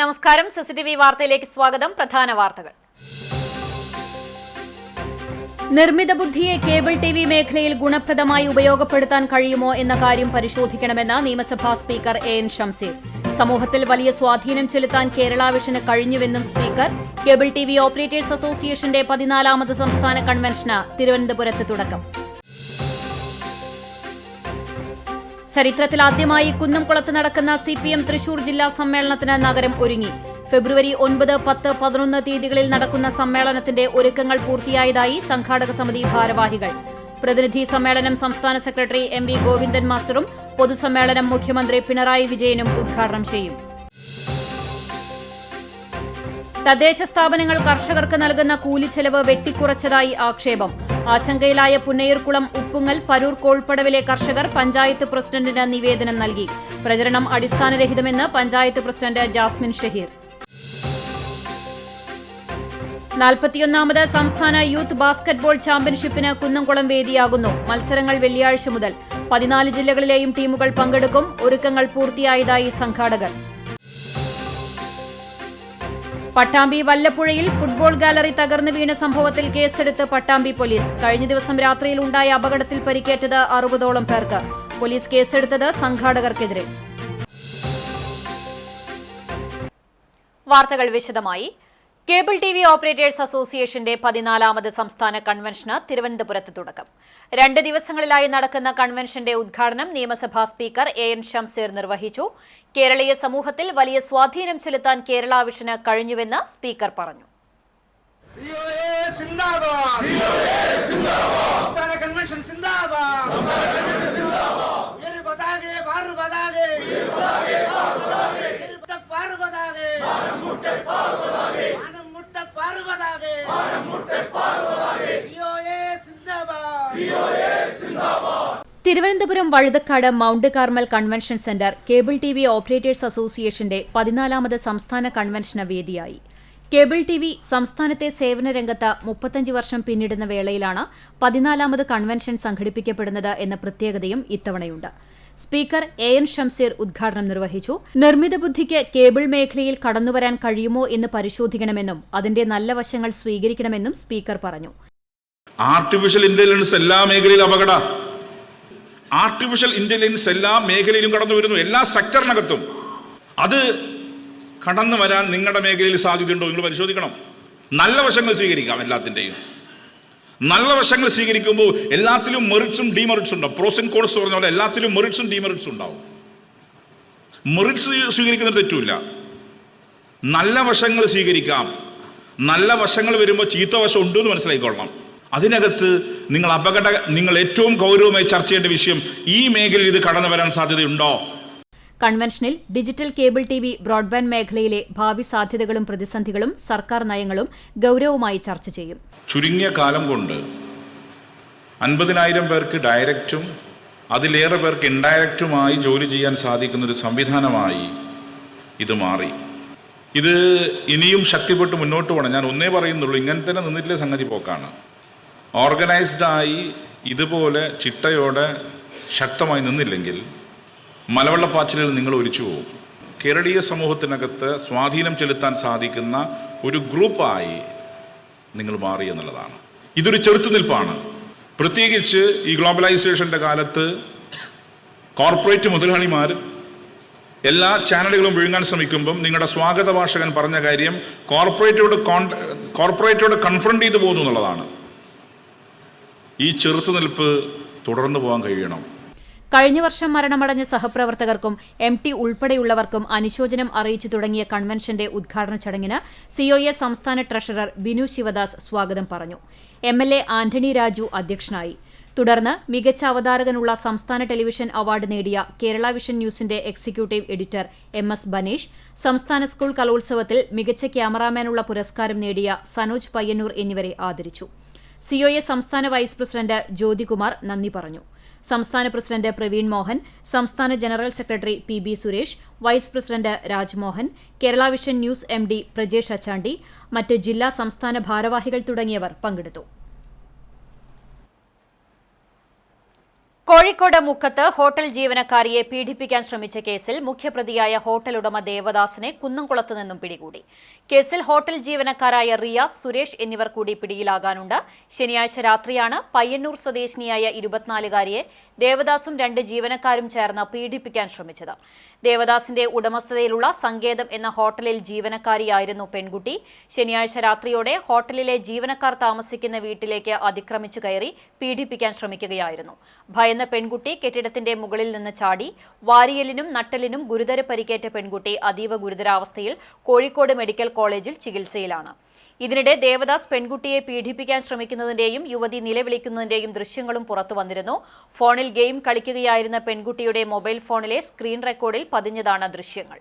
നമസ്കാരം. സിസിടിവി വാർത്തയിലേക്ക് സ്വാഗതം. പ്രധാന വാർത്തകൾ. നിർമ്മിത ബുദ്ധിയെ കേബിൾ ടിവി മേഖലയിൽ ഗുണപ്രദമായി ഉപയോഗപ്പെടുത്താൻ കഴിയുമോ എന്ന കാര്യം പരിശോധിക്കണമെന്ന് നിയമസഭാ സ്പീക്കർ എൻ ഷംസീർ. സമൂഹത്തിൽ വലിയ സ്വാധീനം ചെലുത്താൻ കേരള വിഷന് കഴിഞ്ഞുവെന്നും സ്പീക്കർ. കേബിൾ ടിവി ഓപ്പറേറ്റേഴ്സ് അസോസിയേഷന്റെ 14ാമത് സംസ്ഥാന കൺവെൻഷന് തിരുവനന്തപുരത്ത് തുടക്കം. ചരിത്രത്തിലാദ്യമായി കുന്നംകുളത്ത് നടക്കുന്ന സിപിഎം തൃശൂർ ജില്ലാ സമ്മേളനത്തിന് നഗരം ഒരുങ്ങി. ഫെബ്രുവരി 9, 10, 11 തീയതികളിൽ നടക്കുന്ന സമ്മേളനത്തിന്റെ ഒരുക്കങ്ങൾ പൂർത്തിയായതായി സംഘാടക സമിതി ഭാരവാഹികൾ. പ്രതിനിധി സമ്മേളനം സംസ്ഥാന സെക്രട്ടറി എം.വി. ഗോവിന്ദൻ മാസ്റ്ററും പൊതുസമ്മേളനം മുഖ്യമന്ത്രി പിണറായി വിജയനും ഉദ്ഘാടനം ചെയ്യും. തദ്ദേശ സ്ഥാപനങ്ങൾ കർഷകർക്ക് നൽകുന്ന കൂലിച്ചെലവ് വെട്ടിക്കുറച്ചതായി ആക്ഷേപം. ആശങ്കയിലായ പുന്നയൂർകുളം, ഉപ്പുങ്ങൽ, പരൂർ, കോൾപ്പടവിലെ കർഷകർ പഞ്ചായത്ത് പ്രസിഡന്റിന് നിവേദനം നൽകി. പ്രചരണം അടിസ്ഥാനരഹിതമെന്ന് പഞ്ചായത്ത് പ്രസിഡന്റ് ജാസ്മിൻ ഷഹീർ. 41ാമത് സംസ്ഥാന യൂത്ത് ബാസ്കറ്റ്ബോൾ ചാമ്പ്യൻഷിപ്പിന് കുന്നംകുളം വേദിയാകുന്നു. മത്സരങ്ങൾ വെള്ളിയാഴ്ച മുതൽ. 14 ജില്ലകളിലെയും ടീമുകൾ പങ്കെടുക്കും. ഒരുക്കങ്ങൾ പൂർത്തിയായതായി സംഘാടകർ. പട്ടാമ്പി വല്ലപ്പുഴയിൽ ഫുട്ബോൾ ഗാലറി തകർന്നു വീണ സംഭവത്തിൽ കേസെടുത്ത് പട്ടാമ്പി പോലീസ്. കഴിഞ്ഞ ദിവസം രാത്രിയിൽ ഉണ്ടായ അപകടത്തിൽ പരിക്കേറ്റത് 60ഓളം പേർക്ക്. പോലീസ് കേസെടുത്തത് സംഘാടകർക്കെതിരെ. വാർത്തകൾ വിശദമായി. കേബിൾ ടിവി ഓപ്പറേറ്റേഴ്സ് അസോസിയേഷന്റെ 14ാമത് സംസ്ഥാന കൺവെൻഷന് തിരുവനന്തപുരത്ത് തുടക്കം. 2 ദിവസങ്ങളിലായി നടക്കുന്ന കൺവെൻഷന്റെ ഉദ്ഘാടനം നിയമസഭാ സ്പീക്കർ എൻ ഷംസീർ നിർവഹിച്ചു. കേരളീയ സമൂഹത്തിൽ വലിയ സ്വാധീനം ചെലുത്താൻ കേരള വിഷന് കഴിഞ്ഞുവെന്ന് സ്പീക്കർ പറഞ്ഞു. Thiruvananthapuram Vazhuthacaud mount Carmel convention centre cable TV operators അസോസിയേഷന്റെ 14ാമത് സംസ്ഥാന കൺവെൻഷന് വേദിയായി. കേബിൾ ടിവി സംസ്ഥാനത്തെ സേവന രംഗത്ത് 35 വർഷം പിന്നിടുന്ന വേളയിലാണ് 14ാമത് കൺവെൻഷൻ സംഘടിപ്പിക്കപ്പെടുന്നത് എന്ന പ്രത്യേകതയും ഇത്തവണയുണ്ട്. സ്പീക്കർ എൻ ഷംസീർ ഉദ്ഘാടനം നിർവഹിച്ചു. നിർമ്മിത ബുദ്ധിക്ക് കേബിൾ മേഖലയിൽ കടന്നുവരാൻ കഴിയുമോ എന്ന് പരിശോധിക്കണമെന്നും അതിന്റെ നല്ല വശങ്ങൾ സ്വീകരിക്കണമെന്നും സ്പീക്കർ പറഞ്ഞു. ആർട്ടിഫിഷ്യൽ ഇന്റലിജൻസ് എല്ലാ മേഖലയിലും അപകട. ആർട്ടിഫിഷ്യൽ ഇന്റലിജൻസ് എല്ലാ മേഖലയിലും കടന്നു വരുന്നു, എല്ലാ സെക്ടറിനകത്തും. അത് കടന്നു വരാൻ നിങ്ങളുടെ മേഖലയിൽ സാധ്യതയുണ്ടോ നിങ്ങൾ പരിശോധിക്കണം. നല്ല വശങ്ങൾ സ്വീകരിക്കാം. എല്ലാത്തിൻ്റെയും നല്ല വശങ്ങൾ സ്വീകരിക്കുമ്പോൾ എല്ലാത്തിലും മെറിറ്റ്സും ഡീമെറിറ്റ്സും ഉണ്ടാവും. പ്രോസ് ആൻഡ് കോൺസ് പറഞ്ഞ പോലെ എല്ലാത്തിലും മെറിറ്റ്സും ഡീമെറിറ്റ്സും ഉണ്ടാവും. മെറിറ്റ്സ് സ്വീകരിക്കുന്നത് തെറ്റില്ല. നല്ല വശങ്ങൾ സ്വീകരിക്കാം. നല്ല വശങ്ങൾ വരുമ്പോൾ ചീത്ത വശം ഉണ്ടെന്ന് മനസ്സിലാക്കിക്കൊള്ളണം. അതിനകത്ത് നിങ്ങൾ ഏറ്റവും ഗൗരവമായി ചർച്ച ചെയ്യേണ്ട വിഷയം, ഈ മേഖലയിൽ ഇത് കടന്നു വരാൻ സാധ്യതയുണ്ടോ? കൺവെൻഷനിൽ ഡിജിറ്റൽ കേബിൾ ടിവി, ബ്രോഡ്ബാൻഡ് മേഖലയിലെ ഭാവി സാധ്യതകളും പ്രതിസന്ധികളും സർക്കാർ നയങ്ങളും ഗൗരവമായി ചർച്ച ചെയ്യും. ചുരുങ്ങിയ കാലം കൊണ്ട് 50,000 പേർക്ക് ഡയറക്റ്റും അതിലേറെ പേർക്ക് ഇൻഡയറക്റ്റുമായി ജോലി ചെയ്യാൻ സാധിക്കുന്ന ഒരു സംവിധാനമായി ഇത് മാറി. ഇത് ഇനിയും ശക്തിപ്പെട്ട് മുന്നോട്ട് പോകണം. ഞാൻ ഒന്നേ പറയുന്നുള്ളൂ, ഇങ്ങനെ തന്നെ നിന്നിട്ടില്ല സംഗതി പോക്കാണ്. ഓർഗനൈസ്ഡായി ഇതുപോലെ ചിട്ടയോടെ ശക്തമായി നിന്നില്ലെങ്കിൽ മലവെള്ളപ്പാച്ചിലിൽ നിങ്ങൾ ഒലിച്ചു പോകും. കേരളീയ സമൂഹത്തിനകത്ത് സ്വാധീനം ചെലുത്താൻ സാധിക്കുന്ന ഒരു ഗ്രൂപ്പായി നിങ്ങൾ മാറി എന്നുള്ളതാണ്. ഇതൊരു ചെറുത്തുനിൽപ്പാണ്. പ്രത്യേകിച്ച് ഈ ഗ്ലോബലൈസേഷന്റെ കാലത്ത് കോർപ്പറേറ്റ് മുതലാളിമാർ എല്ലാ ചാനലുകളും വിഴുങ്ങാൻ ശ്രമിക്കുമ്പം നിങ്ങളുടെ സ്വാഗത ഭാഷകൻ പറഞ്ഞ കാര്യം കോർപ്പറേറ്റോട് കൺഫ്രണ്ട് ചെയ്തു പോകുന്നു എന്നുള്ളതാണ്. ഈ ചെറുത്തുനിൽപ്പ് തുടർന്നു പോകാൻ കഴിയണം. കഴിഞ്ഞ വർഷം മരണമടഞ്ഞ സഹപ്രവർത്തകർക്കും MT ഉൾപ്പെടെയുള്ളവർക്കും അനുശോചനം അറിയിച്ചു തുടങ്ങിയ കൺവെൻഷന്റെ ഉദ്ഘാടന ചടങ്ങിന് COA സംസ്ഥാന ട്രഷറർ ബിനു ശിവദാസ് സ്വാഗതം പറഞ്ഞു. MLA ആന്റണി രാജു അധ്യക്ഷനായി. തുടർന്ന് മികച്ച അവതാരകനുള്ള സംസ്ഥാന ടെലിവിഷൻ അവാർഡ് നേടിയ കേരള വിഷൻ ന്യൂസിന്റെ എക്സിക്യൂട്ടീവ് എഡിറ്റർ MS ബനേഷ്, സംസ്ഥാന സ്കൂൾ കലോത്സവത്തിൽ മികച്ച ക്യാമറാമാനുള്ള പുരസ്കാരം നേടിയ സനോജ് പയ്യന്നൂർ എന്നിവരെ ആദരിച്ചു. COA സംസ്ഥാന വൈസ് പ്രസിഡന്റ് ജ്യോതികുമാർ നന്ദി പറഞ്ഞു. സംസ്ഥാന പ്രസിഡന്റ് പ്രവീൺ മോഹൻ, സംസ്ഥാന general secretary PB Suresh, vice president Rajmohan, Kerala vision news MD Prajesh Achandi, മറ്റ് ജില്ലാ സംസ്ഥാന ഭാരവാഹികൾ തുടങ്ങിയവർ പങ്കെടുത്തു. കോഴിക്കോട് മുക്കത്ത് ഹോട്ടൽ ജീവനക്കാരിയെ പീഡിപ്പിക്കാൻ ശ്രമിച്ച കേസിൽ മുഖ്യപ്രതിയായ ഹോട്ടൽ ഉടമ ദേവദാസിനെ കുന്നംകുളത്ത് നിന്നും പിടികൂടി. കേസിൽ ഹോട്ടൽ ജീവനക്കാരായ റിയാസ്, സുരേഷ് എന്നിവർ കൂടി പിടിയിലാകാനുണ്ട്. ശനിയാഴ്ച രാത്രിയാണ് പയ്യന്നൂർ സ്വദേശിനിയായ 24-കാരിയെ ദേവദാസും 2 ജീവനക്കാരും ചേർന്ന് പീഡിപ്പിക്കാൻ ശ്രമിച്ചത്. ദേവദാസിന്റെ ഉടമസ്ഥതയിലുള്ള സങ്കേതം എന്ന ഹോട്ടലിൽ ജീവനക്കാരിയായിരുന്നു പെൺകുട്ടി. ശനിയാഴ്ച രാത്രിയോടെ ഹോട്ടലിലെ ജീവനക്കാർ താമസിക്കുന്ന വീട്ടിലേക്ക് അതിക്രമിച്ചു കയറി പീഡിപ്പിക്കാൻ ശ്രമിക്കുകയായിരുന്നു. ഭയന്ന പെൺകുട്ടി കെട്ടിടത്തിന്റെ മുകളിൽ നിന്ന് ചാടി. വാരിയലിനും നട്ടലിനും ഗുരുതര പരിക്കേറ്റ പെൺകുട്ടി അതീവ ഗുരുതരാവസ്ഥയിൽ കോഴിക്കോട് മെഡിക്കൽ കോളേജിൽ ചികിത്സയിലാണ്. ഇതിനിടെ ദേവദാസ് പെൺകുട്ടിയെ പീഡിപ്പിക്കാൻ ശ്രമിക്കുന്നതിന്റെയും യുവതി നിലവിളിക്കുന്നതിന്റെയും ദൃശ്യങ്ങളും പുറത്തു വന്നിരുന്നു. ഫോണിൽ ഗെയിം കളിക്കുകയായിരുന്ന പെൺകുട്ടിയുടെ മൊബൈൽ ഫോണിലെ സ്ക്രീൻ റെക്കോർഡിൽ പതിഞ്ഞതാണ് ദൃശ്യങ്ങൾ.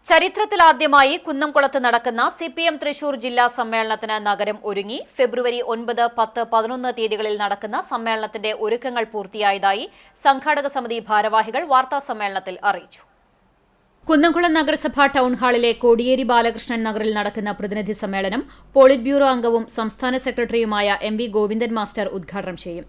ചരിത്രത്തിലാദ്യമായി കുന്നംകുളത്ത് നടക്കുന്ന CPM തൃശൂർ ജില്ലാ സമ്മേളനത്തിന് നഗരം ഒരുങ്ങി. ഫെബ്രുവരി 9, 10, 11 തീയതികളിൽ നടക്കുന്ന സമ്മേളനത്തിന്റെ ഒരുക്കങ്ങൾ പൂർത്തിയായതായി സംഘാടക സമിതി ഭാരവാഹികൾ വാർത്താസമ്മേളനത്തിൽ അറിയിച്ചു. കുന്നംകുളം നഗരസഭാ ടൗൺഹാളിലെ കോടിയേരി ബാലകൃഷ്ണൻ നഗറിൽ നടക്കുന്ന പ്രതിനിധി സമ്മേളനം പോളിറ്റ് ബ്യൂറോ അംഗവും സംസ്ഥാന സെക്രട്ടറിയുമായ MV ഗോവിന്ദൻ മാസ്റ്റർ ഉദ്ഘാടനം ചെയ്യും.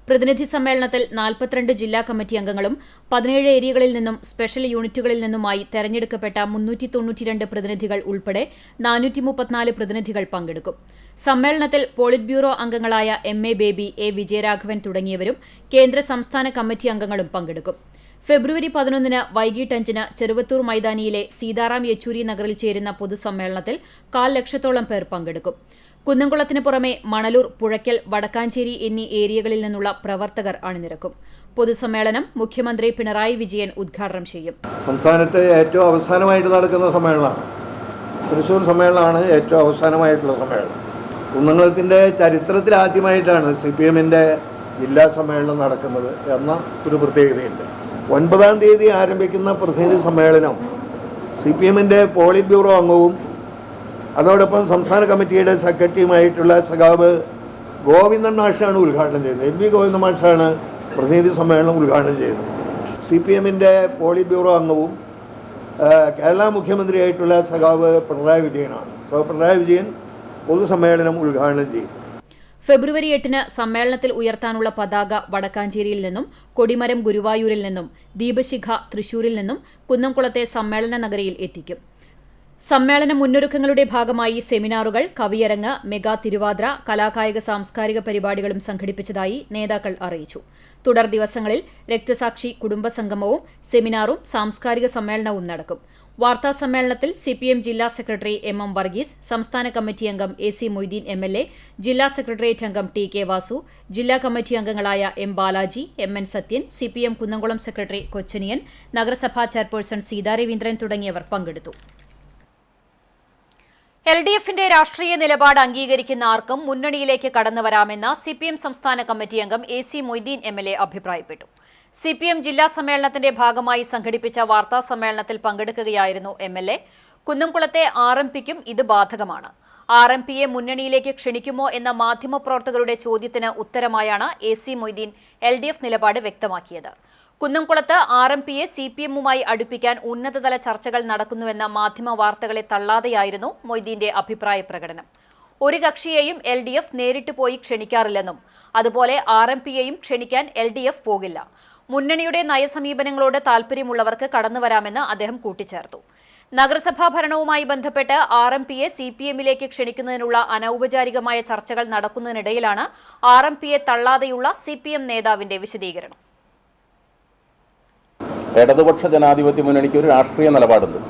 പ്രതിനിധി സമ്മേളനത്തിൽ 42 ജില്ലാ കമ്മിറ്റി അംഗങ്ങളും 17 ഏരിയകളിൽ നിന്നും സ്പെഷ്യൽ യൂണിറ്റുകളിൽ നിന്നുമായി തെരഞ്ഞെടുക്കപ്പെട്ട 392 പ്രതിനിധികൾ ഉൾപ്പെടെ 434 പ്രതിനിധികൾ പങ്കെടുക്കും. സമ്മേളനത്തിൽ പോളിറ്റ് ബ്യൂറോ അംഗങ്ങളായ MA ബേബി, A വിജയരാഘവൻ തുടങ്ങിയവരും കേന്ദ്ര സംസ്ഥാന കമ്മിറ്റി അംഗങ്ങളും പങ്കെടുക്കും. ഫെബ്രുവരി 11 വൈകിട്ട് 5 ചെറുവത്തൂർ മൈതാനിയിലെ സീതാറാം യെച്ചൂരി നഗറിൽ ചേരുന്ന പൊതുസമ്മേളനത്തിൽ 1,00,000 ലക്ഷത്തോളം പേർ പങ്കെടുക്കും. കുന്നംകുളത്തിന് പുറമെ മണലൂർ, പുഴയ്ക്കൽ, വടക്കാഞ്ചേരി എന്നീ ഏരിയകളിൽ നിന്നുള്ള പ്രവർത്തകർ അണിനിരക്കും. പൊതുസമ്മേളനം മുഖ്യമന്ത്രി പിണറായി വിജയൻ ഉദ്ഘാടനം ചെയ്യും. സംസ്ഥാനത്തെ ഏറ്റവും അവസാനമായിട്ട് നടക്കുന്ന സമ്മേളനമാണ് തൃശ്ശൂർ സമ്മേളനമാണ്. ഏറ്റവും അവസാനമായിട്ടുള്ള സമ്മേളനം കുന്നംകുളത്തിൻ്റെ ചരിത്രത്തിലാദ്യമായിട്ടാണ് CPMന്റെ ജില്ലാ സമ്മേളനം നടക്കുന്നത് എന്ന ഒരു പ്രത്യേകതയുണ്ട്. 9-ാം തീയതി ആരംഭിക്കുന്ന പ്രതിനിധി സമ്മേളനം CPMന്റെ പോളിറ്റ് ബ്യൂറോ അംഗവും അതോടൊപ്പം സംസ്ഥാന കമ്മിറ്റിയുടെ സെക്രട്ടറിയുമായിട്ടുള്ള സഖാവ് ഗോവിന്ദൻ മാഷാണ് ഉദ്ഘാടനം ചെയ്യുന്നത്. MV ഗോവിന്ദൻ മാഷാണ് പ്രതിനിധി സമ്മേളനം ഉദ്ഘാടനം ചെയ്യുന്നത്. CPMന്റെ പോളിറ്റ് ബ്യൂറോ അംഗവും കേരള മുഖ്യമന്ത്രിയായിട്ടുള്ള സഖാവ് പിണറായി വിജയനാണ്. പിണറായി വിജയൻ പൊതുസമ്മേളനം ഉദ്ഘാടനം ചെയ്യും. ഫെബ്രുവരി 8 സമ്മേളനത്തിൽ ഉയർത്താനുള്ള പതാക വടക്കാഞ്ചേരിയിൽ നിന്നും, കൊടിമരം ഗുരുവായൂരിൽ നിന്നും, ദീപശിഖ തൃശൂരിൽ നിന്നും കുന്നംകുളത്തെ സമ്മേളന നഗരിയിൽ എത്തിക്കും. സമ്മേളന മുന്നൊരുക്കങ്ങളുടെ ഭാഗമായി സെമിനാറുകൾ, കവിയരങ്ങ്, മെഗാ തിരുവാതിര, കലാകായിക സാംസ്കാരിക പരിപാടികളും സംഘടിപ്പിച്ചതായി നേതാക്കൾ അറിയിച്ചു. തുടർ ദിവസങ്ങളിൽ രക്തസാക്ഷി കുടുംബസംഗമവും സെമിനാറും സാംസ്കാരിക സമ്മേളനവും നടക്കും. വാർത്താസമ്മേളനത്തിൽ CPM ജില്ലാ സെക്രട്ടറി MM വർഗീസ്, സംസ്ഥാന കമ്മിറ്റി അംഗം AC മൊയ്തീൻ MLA, ജില്ലാ സെക്രട്ടേറിയറ്റ് അംഗം TK വാസു, ജില്ലാ കമ്മിറ്റി അംഗങ്ങളായ M Balaji, MN Sathyan, CPM Kunnamkulam secretary Kochaniyan, നഗരസഭാ ചെയർപേഴ്സൺ സീതാ രവീന്ദ്രൻ തുടങ്ങിയവർ പങ്കെടുത്തു. LDFന്റെ രാഷ്ട്രീയ നിലപാട് അംഗീകരിക്കുന്ന ആർക്കും മുന്നണിയിലേക്ക് കടന്നുവരാമെന്ന് CPM സംസ്ഥാന കമ്മിറ്റി അംഗം AC മൊയ്തീൻ MLA അഭിപ്രായപ്പെട്ടു. CPM ജില്ലാ സമ്മേളനത്തിന്റെ ഭാഗമായി സംഘടിപ്പിച്ച വാർത്താ സമ്മേളനത്തിൽ പങ്കെടുക്കുകയായിരുന്നു MLA. കുന്നംകുളത്തെ RMPക്കും ഇത് ബാധകമാണ്. RMPയെ മുന്നണിയിലേക്ക് ക്ഷണിക്കുമോ എന്ന മാധ്യമപ്രവർത്തകരുടെ ചോദ്യത്തിന് ഉത്തരമായാണ് AC മൊയ്തീൻ LDF നിലപാട് വ്യക്തമാക്കിയത്. കുന്നംകുളത്ത് RMPയെ CPMുമായി അടുപ്പിക്കാൻ ഉന്നതതല ചർച്ചകൾ നടക്കുന്നുവെന്ന മാധ്യമ വാർത്തകളെ തള്ളാതെയായിരുന്നു മൊയ്തീന്റെ അഭിപ്രായ പ്രകടനം. ഒരു കക്ഷിയെയും LDF നേരിട്ട് പോയി ക്ഷണിക്കാറില്ലെന്നും അതുപോലെ RMPയെയും ക്ഷണിക്കാൻ LDF പോകില്ല. മുന്നണിയുടെ നയസമീപനങ്ങളോട് താൽപര്യമുള്ളവർക്ക് കടന്നുവരാമെന്ന് അദ്ദേഹം കൂട്ടിച്ചേർത്തു. നഗരസഭാ ഭരണവുമായി ബന്ധപ്പെട്ട് RMPയെ CPMിലേക്ക് ക്ഷണിക്കുന്നതിനുള്ള അനൗപചാരികമായ ചർച്ചകൾ നടക്കുന്നതിനിടയിലാണ് RMPയെ തള്ളാതെയുള്ള CPM നേതാവിന്റെ വിശദീകരണം. ഇടതുപക്ഷ ജനാധിപത്യ മുന്നണിക്ക് ഒരു രാഷ്ട്രീയ നിലപാടുണ്ട്.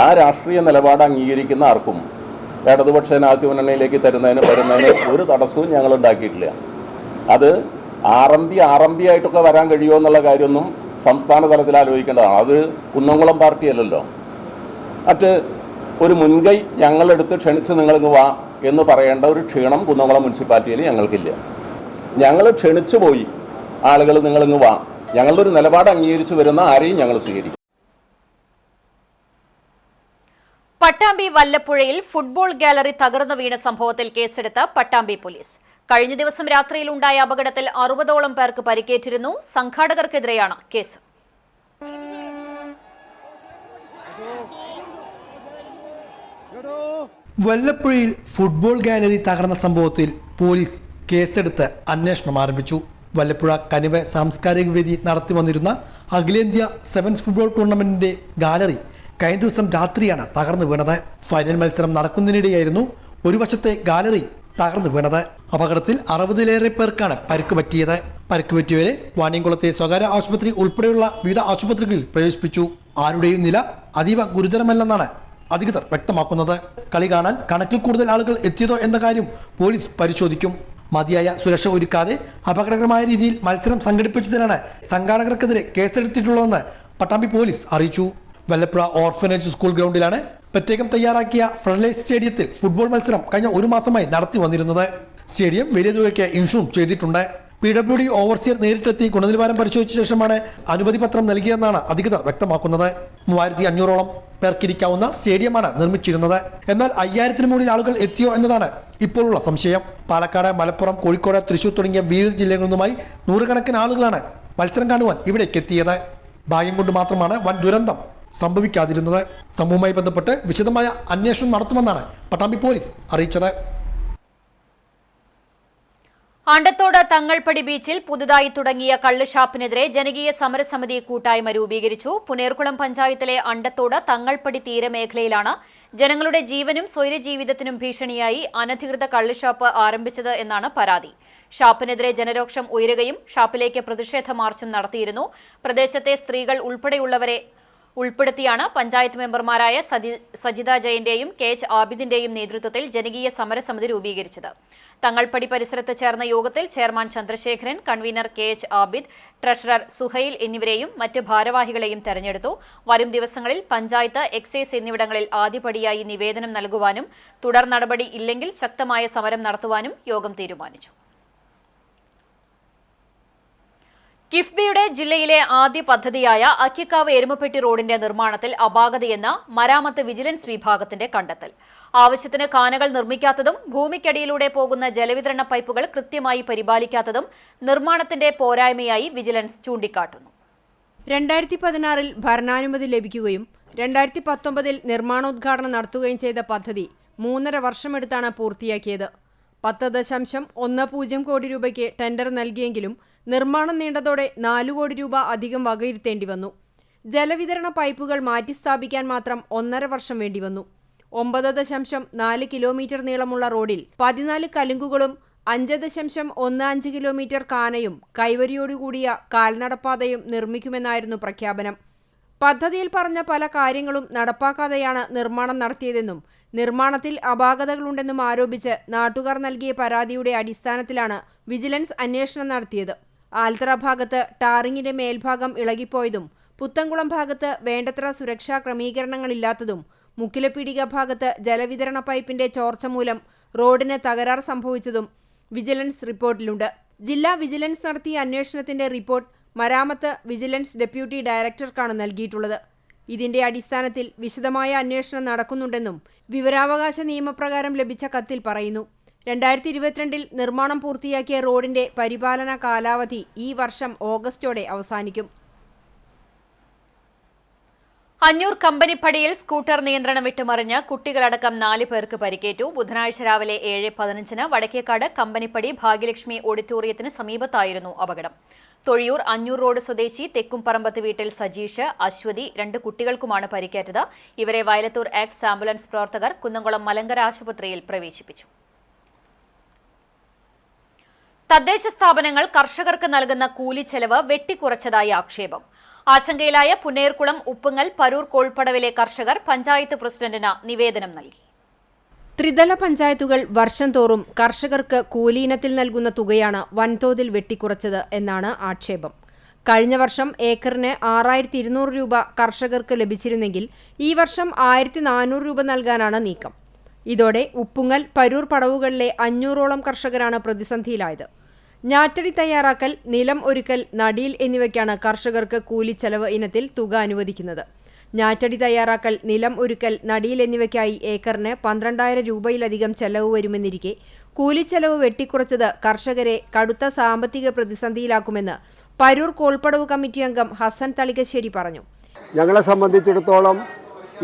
ആ രാഷ്ട്രീയ നിലപാട് അംഗീകരിക്കുന്ന ആർക്കും ഇടതുപക്ഷ ജനാധിപത്യ മുന്നണിയിലേക്ക് വരുന്നതിന് ഒരു തടസ്സവും ഞങ്ങൾ ഉണ്ടാക്കിയിട്ടില്ല. അത് RMP ആയിട്ടൊക്കെ വരാൻ കഴിയുമോ എന്നുള്ള കാര്യമൊന്നും സംസ്ഥാന തലത്തിൽ ആലോചിക്കേണ്ടതാണ്. അത് കുന്നംകുളം പാർട്ടിയല്ലല്ലോ. മറ്റ് ഒരു മുൻകൈ ഞങ്ങളെടുത്ത് ക്ഷണിച്ച് നിങ്ങളിങ്ങ് വാ എന്ന് പറയേണ്ട ഒരു ക്ഷീണം കുന്നംകുളം മുനിസിപ്പാലിറ്റിയിൽ ഞങ്ങൾക്കില്ല. ഞങ്ങൾ ക്ഷണിച്ചു പോയി ആളുകൾ നിങ്ങളിങ്ങ് വാ, ഞങ്ങളുടെ ഒരു നിലപാട് അംഗീകരിച്ചു വരുന്ന ആരെയും ഞങ്ങൾ സ്വീകരിക്കും. പട്ടാമ്പി വല്ലപ്പുഴയിൽ ഫുട്ബോൾ ഗാലറി തകർന്നു വീണ സംഭവത്തിൽ കേസെടുത്ത പട്ടാമ്പി പോലീസ്. കഴിഞ്ഞ ദിവസം രാത്രിയിലുണ്ടായ അപകടത്തിൽ 60ഓളം പേർക്ക് പരിക്കേറ്റിരുന്നു. സംഘാടകർക്കെതിരെയാണ് കേസ്. വല്ലപ്പുഴയിൽ ഫുട്ബോൾ ഗാലറി തകർന്ന സംഭവത്തിൽ പോലീസ് കേസെടുത്ത് അന്വേഷണം ആരംഭിച്ചു. വല്ലപ്പുഴ കനിവ സാംസ്കാരിക വേദി നടത്തി വന്നിരുന്ന അഖിലേന്ത്യാ സെവൻസ് ഫുട്ബോൾ ടൂർണമെന്റിന്റെ ഗാലറി കഴിഞ്ഞ ദിവസം രാത്രിയാണ് തകർന്നു വീണത്. ഫൈനൽ മത്സരം നടക്കുന്നതിനിടെയായിരുന്നു ഒരു വശത്തെ ഗാലറി തകർന്നു വീണത്. അപകടത്തിൽ 60-ലേറെ പേർക്കാണ് പരിക്ക് പറ്റിയത്. പരിക്ക് പറ്റിയവരെ വാണിയംകുളത്തെ സ്വകാര്യ ആശുപത്രി ഉൾപ്പെടെയുള്ള വിവിധ ആശുപത്രികളിൽ പ്രവേശിപ്പിച്ചു. ആരുടെയും നില അതീവ ഗുരുതരമല്ലെന്നാണ് അധികൃതർ വ്യക്തമാക്കുന്നത്. കളി കാണാൻ കണക്കിൽ കൂടുതൽ ആളുകൾ എത്തിയതോ എന്ന കാര്യം പോലീസ് പരിശോധിക്കും. മതിയായ സുരക്ഷ ഒരുക്കാതെ അപകടകരമായ രീതിയിൽ മത്സരം സംഘടിപ്പിച്ചതിനാണ് സംഘാടകർക്കെതിരെ കേസെടുത്തിട്ടുള്ളതെന്ന് പട്ടാമ്പി പോലീസ് അറിയിച്ചു. വല്ലപ്പുഴ ഓർഫനേജ് സ്കൂൾ ഗ്രൗണ്ടിലാണ് പ്രത്യേകം തയ്യാറാക്കിയ ഫ്ലഡ്ലൈറ്റ് സ്റ്റേഡിയത്തിൽ ഫുട്ബോൾ മത്സരം കഴിഞ്ഞ ഒരു മാസമായി നടത്തി വന്നിരുന്നത്. സ്റ്റേഡിയം വലിയ തുകയ്ക്ക് ഇൻഷുർ ചെയ്തിട്ടുണ്ട്. PWD ഓവർസിയർ നേരിട്ടെത്തി ഗുണനിലവാരം പരിശോധിച്ച ശേഷമാണ് അനുമതി പത്രം നൽകിയതെന്നാണ് അധികൃതർ വ്യക്തമാക്കുന്നത്. 3500ഓളം പേർക്കിരിക്കാവുന്ന സ്റ്റേഡിയമാണ് നിർമ്മിച്ചിരുന്നത്. എന്നാൽ 5000-ന് മുകളിൽ ആളുകൾ എത്തിയോ എന്നതാണ് ഇപ്പോഴുള്ള സംശയം. പാലക്കാട്, മലപ്പുറം, കോഴിക്കോട്, തൃശൂർ തുടങ്ങിയ വിവിധ ജില്ലകളിൽ നിന്നുമായി നൂറുകണക്കിന് ആളുകളാണ് മത്സരം കാണുവാൻ ഇവിടേക്ക് എത്തിയത്. ഭാഗ്യം കൊണ്ട് മാത്രമാണ് വൻ ദുരന്തം സംഭവിക്കാതിരുന്നത്. സംഭവവുമായി ബന്ധപ്പെട്ട് വിശദമായ അന്വേഷണം നടത്തുമെന്നാണ് പട്ടാമ്പി പോലീസ് അറിയിച്ചത്. അണ്ടത്തോട് തങ്ങൾപ്പടി ബീച്ചിൽ പുതുതായി തുടങ്ങിയ കള്ളുഷാപ്പിനെതിരെ ജനകീയ സമരസമിതി കൂട്ടായ്മ രൂപീകരിച്ചു. പുനേർകുളം പഞ്ചായത്തിലെ അണ്ടത്തോട് തങ്ങൾപ്പടി തീരമേഖലയിലാണ് ജനങ്ങളുടെ ജീവനും സ്വൈരജീവിതത്തിനും ഭീഷണിയായി അനധികൃത കള്ളുഷാപ്പ് ആരംഭിച്ചത് എന്നാണ് പരാതി. ഷാപ്പിനെതിരെ ജനരോക്ഷം ഉയരുകയും ഷാപ്പിലേക്ക് പ്രതിഷേധ മാർച്ചും നടത്തിയിരുന്നു. പ്രദേശത്തെ സ്ത്രീകൾ ഉൾപ്പെടെയുള്ളവരെ ഉൾപ്പെടുത്തിയാണ് പഞ്ചായത്ത് മെമ്പർമാരായ സജിത ജയന്റെയും KH ആബിദിന്റെയും നേതൃത്വത്തിൽ ജനകീയ സമരസമിതി രൂപീകരിച്ചത്. തങ്ങൾപ്പടി പരിസരത്ത് ചേർന്ന യോഗത്തിൽ chairman Chandrasekharan, convener KH Abid, treasurer Suhail എന്നിവരെയും മറ്റ് ഭാരവാഹികളെയും തെരഞ്ഞെടുത്തു. വരും ദിവസങ്ങളിൽ പഞ്ചായത്ത്, എക്സൈസ് എന്നിവിടങ്ങളിൽ ആദ്യപടിയായി നിവേദനം നൽകുവാനും തുടർ നടപടി ഇല്ലെങ്കിൽ ശക്തമായ സമരം നടത്തുവാനും യോഗം തീരുമാനിച്ചു. കിഫ്ബിയുടെ ജില്ലയിലെ ആദ്യ പദ്ധതിയായ അക്കിക്കാവ് എരുമപ്പെട്ടി റോഡിന്റെ നിർമ്മാണത്തിൽ അപാകതയെന്ന മരാമത്ത് വിജിലൻസ് വിഭാഗത്തിന്റെ കണ്ടെത്തൽ. ആവശ്യത്തിന് കാനകൾ നിർമ്മിക്കാത്തതും ഭൂമിക്കടിയിലൂടെ പോകുന്ന ജലവിതരണ പൈപ്പുകൾ കൃത്യമായി പരിപാലിക്കാത്തതും നിർമ്മാണത്തിന്റെ പോരായ്മയായി വിജിലൻസ് ചൂണ്ടിക്കാട്ടുന്നു. 2016-ൽ ഭരണാനുമതി ലഭിക്കുകയും 2019-ൽ നിർമ്മാണോദ്ഘാടനം നടത്തുകയും ചെയ്ത പദ്ധതി 3.5 വർഷമെടുത്താണ് പൂർത്തിയാക്കിയത്. 10.10 കോടി രൂപയ്ക്ക് ടെൻഡർ നൽകിയെങ്കിലും നിർമ്മാണം നീണ്ടതോടെ 4 കോടി രൂപ അധികം വകയിരുത്തേണ്ടി വന്നു. ജലവിതരണ പൈപ്പുകൾ മാറ്റിസ്ഥാപിക്കാൻ മാത്രം 1.5 വർഷം വേണ്ടിവന്നു. 9.4 കിലോമീറ്റർ നീളമുള്ള റോഡിൽ 14 കലുങ്കുകളും 5.15 കിലോമീറ്റർ കാനയും കൈവരിയോടുകൂടിയ കാൽനടപ്പാതയും നിർമ്മിക്കുമെന്നായിരുന്നു പ്രഖ്യാപനം. പദ്ധതിയിൽ പറഞ്ഞ പല കാര്യങ്ങളും നടപ്പാക്കാതെയാണ് നിർമ്മാണം നടത്തിയതെന്നും നിർമ്മാണത്തിൽ അപാകതകളുണ്ടെന്നും ആരോപിച്ച് നാട്ടുകാർ നൽകിയ പരാതിയുടെ അടിസ്ഥാനത്തിലാണ് വിജിലൻസ് അന്വേഷണം നടത്തിയത്. ആൽത്തറ ഭാഗത്ത് ടാറിങ്ങിന്റെ മേൽഭാഗം ഇളകിപ്പോയതും പുത്തൻകുളം ഭാഗത്ത് വേണ്ടത്ര സുരക്ഷാ ക്രമീകരണങ്ങളില്ലാത്തതും മുക്കിലപ്പീടിക ഭാഗത്ത് ജലവിതരണ പൈപ്പിന്റെ ചോർച്ച മൂലം റോഡിന് തകരാർ സംഭവിച്ചതും വിജിലൻസ് റിപ്പോർട്ടിലുണ്ട്. ജില്ലാ വിജിലൻസ് നടത്തിയ അന്വേഷണത്തിന്റെ റിപ്പോർട്ട് മരാമത്ത് വിജിലൻസ് ഡെപ്യൂട്ടി ഡയറക്ടർക്കാണ് നൽകിയിട്ടുള്ളത്. ഇതിന്റെ അടിസ്ഥാനത്തിൽ വിശദമായ അന്വേഷണം നടക്കുന്നുണ്ടെന്നും വിവരാവകാശ നിയമപ്രകാരം ലഭിച്ച കത്തിൽ പറയുന്നു. 2022-ൽ നിർമ്മാണം പൂർത്തിയാക്കിയ റോഡിന്റെ പരിപാലന കാലാവധി ഈ വർഷം ഓഗസ്റ്റോടെ അവസാനിക്കും. അഞ്ഞൂർ കമ്പനിപ്പടിയിൽ സ്കൂട്ടർ നിയന്ത്രണം വിട്ടുമറിഞ്ഞ് കുട്ടികളടക്കം 4 പേർക്ക് പരിക്കേറ്റു. ബുധനാഴ്ച രാവിലെ 7:15 വടക്കേക്കാട് കമ്പനിപ്പടി ഭാഗ്യലക്ഷ്മി ഓഡിറ്റോറിയത്തിന് സമീപത്തായിരുന്നു അപകടം. തൊഴിയൂർ അഞ്ഞൂർ റോഡ് സ്വദേശി തെക്കുംപറമ്പത്ത് വീട്ടിൽ സജീഷ്, അശ്വതി 2 കുട്ടികൾക്കുമാണ് പരിക്കേറ്റത്. ഇവരെ വയലത്തൂർ എക്സ് ആംബുലൻസ് പ്രവർത്തകർ കുന്നംകുളം മലങ്കര ആശുപത്രിയിൽ പ്രവേശിപ്പിച്ചു. തദ്ദേശ സ്ഥാപനങ്ങൾ കർഷകർക്ക് നൽകുന്ന കൂലി ചെലവ് വെട്ടിക്കുറച്ചതായി ആക്ഷേപം. ആശങ്കയിലായ പുന്നേർകുളം, ഉപ്പുങ്ങൽ, പരൂർ, കോൾപ്പടവിലെ കർഷകർ പഞ്ചായത്ത് പ്രസിഡന്റിന് നിവേദനം നൽകി. ത്രിതല പഞ്ചായത്തുകൾ വർഷം തോറും കർഷകർക്ക് കൂലി ഇനത്തിൽ നൽകുന്ന തുകയാണ് വൻതോതിൽ വെട്ടിക്കുറച്ചത് എന്നാണ് ആക്ഷേപം. കഴിഞ്ഞ വർഷം ഏക്കറിന് 6200 രൂപ കർഷകർക്ക് ലഭിച്ചിരുന്നെങ്കിൽ ഈ വർഷം 1400 രൂപ നൽകാനാണ് നീക്കം. ഇതോടെ ഉപ്പുങ്ങൽ, പരൂർ പടവുകളിലെ 500ഓളം കർഷകരാണ് പ്രതിസന്ധിയിലായത്. ഞാറ്റടി തയ്യാറാക്കൽ, നിലം ഒരുക്കൽ, നടീൽ എന്നിവയ്ക്കാണ് കർഷകർക്ക് കൂലിച്ചെലവ് ഇനത്തിൽ തുക അനുവദിക്കുന്നത്. ഞാറ്റടി തയ്യാറാക്കൽ, നിലം ഒരുക്കൽ, നടീൽ എന്നിവയ്ക്കായി ഏക്കറിന് 12000 രൂപയിലധികം ചെലവ് വരുമെന്നിരിക്കെ കൂലിച്ചെലവ് വെട്ടിക്കുറച്ചത് കർഷകരെ കടുത്ത സാമ്പത്തിക പ്രതിസന്ധിയിലാക്കുമെന്ന് പരൂർ കോൾപ്പടവ് കമ്മിറ്റി അംഗം ഹസൻ തളികശ്ശേരി പറഞ്ഞു. ഞങ്ങളെ സംബന്ധിച്ചിടത്തോളം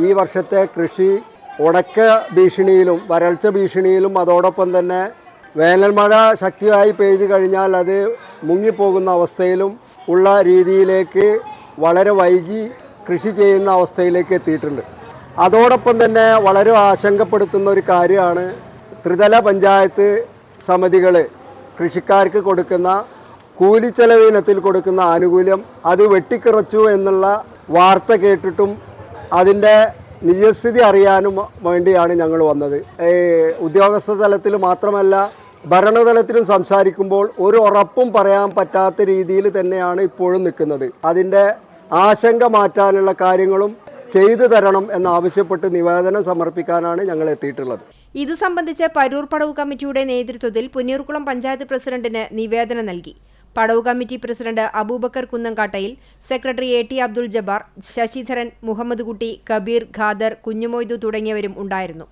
ഈ വർഷത്തെ കൃഷി ഉണക്ക ഭീഷണിയിലും വരൾച്ച ഭീഷണിയിലും അതോടൊപ്പം തന്നെ വേനൽ മഴ ശക്തിയായി പെയ്തു കഴിഞ്ഞാൽ അത് മുങ്ങിപ്പോകുന്ന അവസ്ഥയിലും ഉള്ള രീതിയിലേക്ക് വളരെ വൈകി കൃഷി ചെയ്യുന്ന അവസ്ഥയിലേക്ക് എത്തിയിട്ടുണ്ട്. അതോടൊപ്പം തന്നെ വളരെ ആശങ്കപ്പെടുത്തുന്ന ഒരു കാര്യമാണ് ത്രിതല പഞ്ചായത്ത് സമിതികൾ കൃഷിക്കാർക്ക് കൊടുക്കുന്ന കൂലിച്ചെലവ് ഇനത്തിൽ കൊടുക്കുന്ന ആനുകൂല്യം അത് വെട്ടിക്കുറച്ചു എന്നുള്ള വാർത്ത കേട്ടിട്ടും അതിൻ്റെ നിജസ്ഥിതി അറിയാനും വേണ്ടിയാണ് ഞങ്ങൾ വന്നത്. ഉദ്യോഗസ്ഥ തലത്തിൽ മാത്രമല്ല ഭരണതലത്തിലും സംസാരിക്കുമ്പോൾ ഒരു ഉറപ്പും പറയാൻ പറ്റാത്ത രീതിയിൽ തന്നെയാണ് ഇപ്പോഴും നിൽക്കുന്നത്. അതിൻ്റെ ആശങ്ക മാറ്റാനുള്ള കാര്യങ്ങളും ചെയ്തു തരണം എന്നാവശ്യപ്പെട്ട് നിവേദനം സമർപ്പിക്കാനാണ് ഞങ്ങൾ എത്തിയിട്ടുള്ളത്. ഇത് സംബന്ധിച്ച് പരൂർ പടവ് കമ്മിറ്റിയുടെ നേതൃത്വത്തിൽ പുന്നയൂർകുളം പഞ്ചായത്ത് പ്രസിഡന്റിന് നിവേദനം നൽകി. പടവ് കമ്മിറ്റി പ്രസിഡന്റ് അബൂബക്കർ കുന്നംകാട്ടയിൽ, സെക്രട്ടറി AT അബ്ദുൾ ജബ്ബാർ, ശശിധരൻ, മുഹമ്മദ് കുട്ടി, കബീർ, ഖാദർ, കുഞ്ഞുമൊയ്തു തുടങ്ങിയവരും ഉണ്ടായിരുന്നു.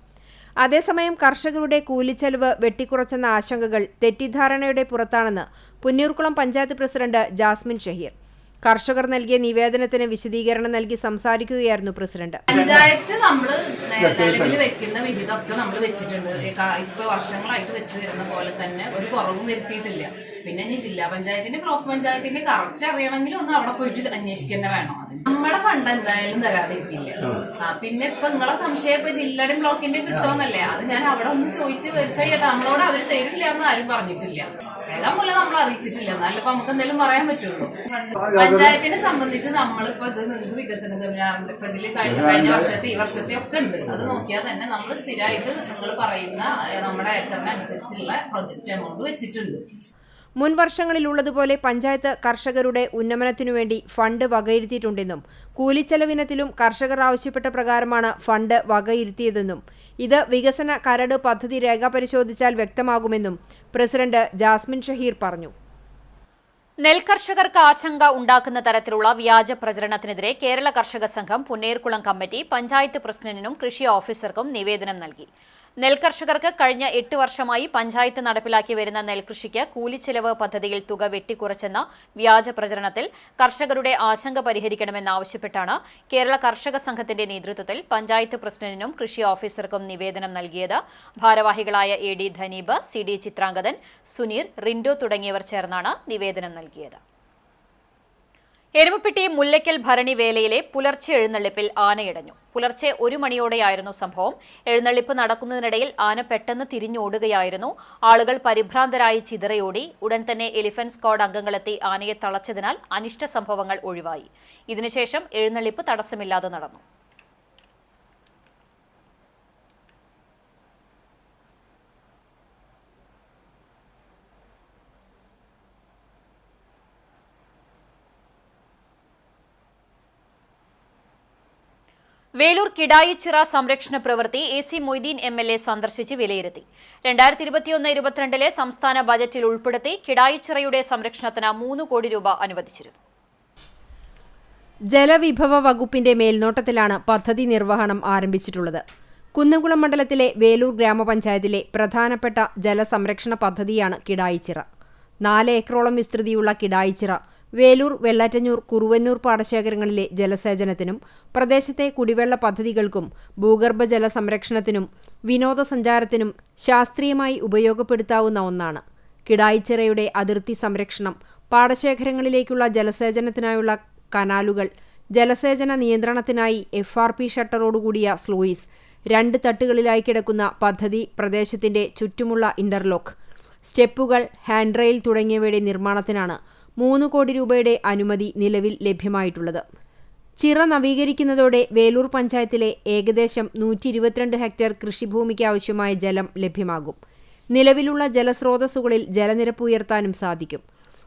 അതേസമയം കർഷകരുടെ കൂലിച്ചെലവ് വെട്ടിക്കുറച്ചെന്ന ആശങ്കകൾ തെറ്റിദ്ധാരണയുടെ പുറത്താണെന്ന് പുന്നയൂർകുളം പഞ്ചായത്ത് പ്രസിഡന്റ് ജാസ്മിൻ ഷഹീർ. കർഷകർ നൽകിയ നിവേദനത്തിന് വിശദീകരണം നൽകി സംസാരിക്കുകയായിരുന്നു പ്രസിഡന്റ്. പഞ്ചായത്ത് നമ്മള് നിലവിൽ വെക്കുന്ന വിഹിതമൊക്കെ നമ്മൾ വെച്ചിട്ടുണ്ട്. ഇപ്പൊ വർഷങ്ങളായിട്ട് വെച്ച് വരുന്ന പോലെ തന്നെ ഒരു കുറവും വരുത്തിയിട്ടില്ല. പിന്നെ ഇനി ജില്ലാ പഞ്ചായത്തിന്റെ ബ്ലോക്ക് പഞ്ചായത്തിന്റെ കറക്റ്റ് അറിയണമെങ്കിൽ ഒന്ന് അവിടെ പോയിട്ട് അന്വേഷിക്കുക വേണം. നമ്മുടെ ഫണ്ട് എന്തായാലും തരാതിരിക്കില്ല. പിന്നെ ഇപ്പൊ നിങ്ങളെ സംശയം ഇപ്പൊ ജില്ലയുടെ ബ്ലോക്കിന്റെ കിട്ടുമെന്നല്ലേ, അത് ഞാൻ അവിടെ ഒന്ന് ചോദിച്ച് വെരിഫൈ ചെയ്യട്ടെ. നമ്മളോട് അവർ തരില്ല എന്ന് ആരും പറഞ്ഞിട്ടില്ല. വേഗം മൂലം നമ്മൾ അറിയിച്ചിട്ടില്ല. എന്നാലും നമുക്ക് എന്തെങ്കിലും പറയാൻ പറ്റുള്ളൂ. പഞ്ചായത്തിനെ സംബന്ധിച്ച് നമ്മളിപ്പോ ഇത് നിങ്ങൾക്ക് വികസന സെമിനാറിന്റെ ഇപ്പൊ ഇതിൽ കഴിഞ്ഞ വർഷത്തെ ഈ വർഷത്തെ ഒക്കെ ഉണ്ട്. അത് നോക്കിയാൽ തന്നെ നമ്മൾ സ്ഥിരമായിട്ട് നിങ്ങൾ പറയുന്ന നമ്മുടെ ഏക്കറിനനുസരിച്ചുള്ള പ്രൊജക്ട് എമൗണ്ട് വെച്ചിട്ടുണ്ട്. മുൻ വർഷങ്ങളിലുള്ളതുപോലെ പഞ്ചായത്ത് കർഷകരുടെ ഉന്നമനത്തിനുവേണ്ടി ഫണ്ട് വകയിരുത്തിയിട്ടുണ്ടെന്നും കൂലിച്ചെലവിനത്തിലും കർഷകർ ആവശ്യപ്പെട്ട പ്രകാരമാണ് ഫണ്ട് വകയിരുത്തിയതെന്നും ഇത് വികസന കരട് പദ്ധതി രേഖ പരിശോധിച്ചാൽ വ്യക്തമാകുമെന്നും പ്രസിഡന്റ് ജാസ്മിൻ ഷഹീർ പറഞ്ഞു. നെൽകർഷകർക്ക് ആശങ്ക ഉണ്ടാക്കുന്ന തരത്തിലുള്ള വ്യാജ പ്രചരണത്തിനെതിരെ കേരള കർഷക സംഘം പുന്നയൂർകുളം കമ്മിറ്റി പഞ്ചായത്ത് പ്രസിഡന്റിനും കൃഷി ഓഫീസർക്കും നിവേദനം നൽകി. നെൽകർഷകർക്ക് കഴിഞ്ഞ 8 വർഷമായി പഞ്ചായത്ത് നടപ്പിലാക്കി വരുന്ന നെൽകൃഷിക്ക് കൂലിച്ചെലവ് പദ്ധതിയിൽ തുക വെട്ടിക്കുറച്ചെന്ന വ്യാജ പ്രചരണത്തിൽ കർഷകരുടെ ആശങ്ക പരിഹരിക്കണമെന്നാവശ്യപ്പെട്ടാണ് കേരള കർഷക സംഘത്തിന്റെ നേതൃത്വത്തിൽ പഞ്ചായത്ത് പ്രസിഡന്റിനും കൃഷി ഓഫീസർക്കും നിവേദനം നൽകിയത്. ഭാരവാഹികളായ AD ധനീബ്, CD ചിത്രാംഗതൻ, സുനീർ, റിൻഡോ തുടങ്ങിയവർ ചേർന്നാണ് നിവേദനം നൽകിയത്. എരുമപ്പെട്ടി മുല്ലയ്ക്കൽ ഭരണി വേലയിലെ പുലർച്ചെ എഴുന്നള്ളിപ്പിൽ ആനയിടഞ്ഞു. പുലർച്ചെ 1 മണിയോടെയായിരുന്നു സംഭവം. എഴുന്നള്ളിപ്പ് നടക്കുന്നതിനിടയിൽ ആന പെട്ടെന്ന് തിരിഞ്ഞോടുകയായിരുന്നു. ആളുകൾ പരിഭ്രാന്തരായി ചിതറയോടി. ഉടൻ തന്നെ എലിഫന്റ് സ്ക്വാഡ് അംഗങ്ങളെത്തി ആനയെ തളച്ചതിനാൽ അനിഷ്ട സംഭവങ്ങൾ ഒഴിവായി. ഇതിനുശേഷം എഴുന്നള്ളിപ്പ് തടസ്സമില്ലാതെ നടന്നു. വേലൂർ കിടായിച്ചിറ സംരക്ഷണ പ്രവൃത്തി AC മൊയ്തീൻ MLA സന്ദർശിച്ച് വിലയിരുത്തി. 2021-22 സംസ്ഥാന ബജറ്റിൽ ഉൾപ്പെടുത്തി കിടായിച്ചിറയുടെ സംരക്ഷണത്തിന് 3 കോടി രൂപ അനുവദിച്ചിരുന്നു. ജലവിഭവ വകുപ്പിന്റെ മേൽനോട്ടത്തിലാണ് പദ്ധതി നിർവഹണം ആരംഭിച്ചിട്ടുള്ളത്. കുന്നംകുളം മണ്ഡലത്തിലെ വേലൂർ ഗ്രാമപഞ്ചായത്തിലെ പ്രധാനപ്പെട്ട ജലസംരക്ഷണ പദ്ധതിയാണ് കിടായിച്ചിറ. 4 ഏക്കറോളം വിസ്തൃതിയുള്ള കിടായിച്ചിറ വേലൂർ, വെള്ളാറ്റഞ്ഞൂർ, കുറുവന്നൂർ പാടശേഖരങ്ങളിലെ ജലസേചനത്തിനും പ്രദേശത്തെ കുടിവെള്ള പദ്ധതികൾക്കും ഭൂഗർഭജല സംരക്ഷണത്തിനും വിനോദസഞ്ചാരത്തിനും ശാസ്ത്രീയമായി ഉപയോഗപ്പെടുത്താവുന്ന ഒന്നാണ്. കിടായിച്ചിറയുടെ അതിർത്തി സംരക്ഷണം, പാടശേഖരങ്ങളിലേക്കുള്ള ജലസേചനത്തിനായുള്ള കനാലുകൾ, ജലസേചന നിയന്ത്രണത്തിനായി FRP ഷട്ടറോടുകൂടിയ സ്ലൂയിസ്, 2 തട്ടുകളിലായി കിടക്കുന്ന പദ്ധതി പ്രദേശത്തിന്റെ ചുറ്റുമുള്ള ഇന്റർലോക്ക്, സ്റ്റെപ്പുകൾ, ഹാൻഡ് റെയിൽ തുടങ്ങിയവയുടെ നിർമ്മാണത്തിനാണ് 3 കോടി രൂപയുടെ അനുമതി നിലവിൽ ലഭ്യമായിട്ടുള്ളത്. ചിറ നവീകരിക്കുന്നതോടെ വേലൂർ പഞ്ചായത്തിലെ ഏകദേശം 122 ഹെക്ടർ കൃഷിഭൂമിക്ക് ആവശ്യമായ ജലം ലഭ്യമാകും. നിലവിലുള്ള ജലസ്രോതസ്സുകളിൽ ജലനിരപ്പ് ഉയർത്താനും സാധിക്കും.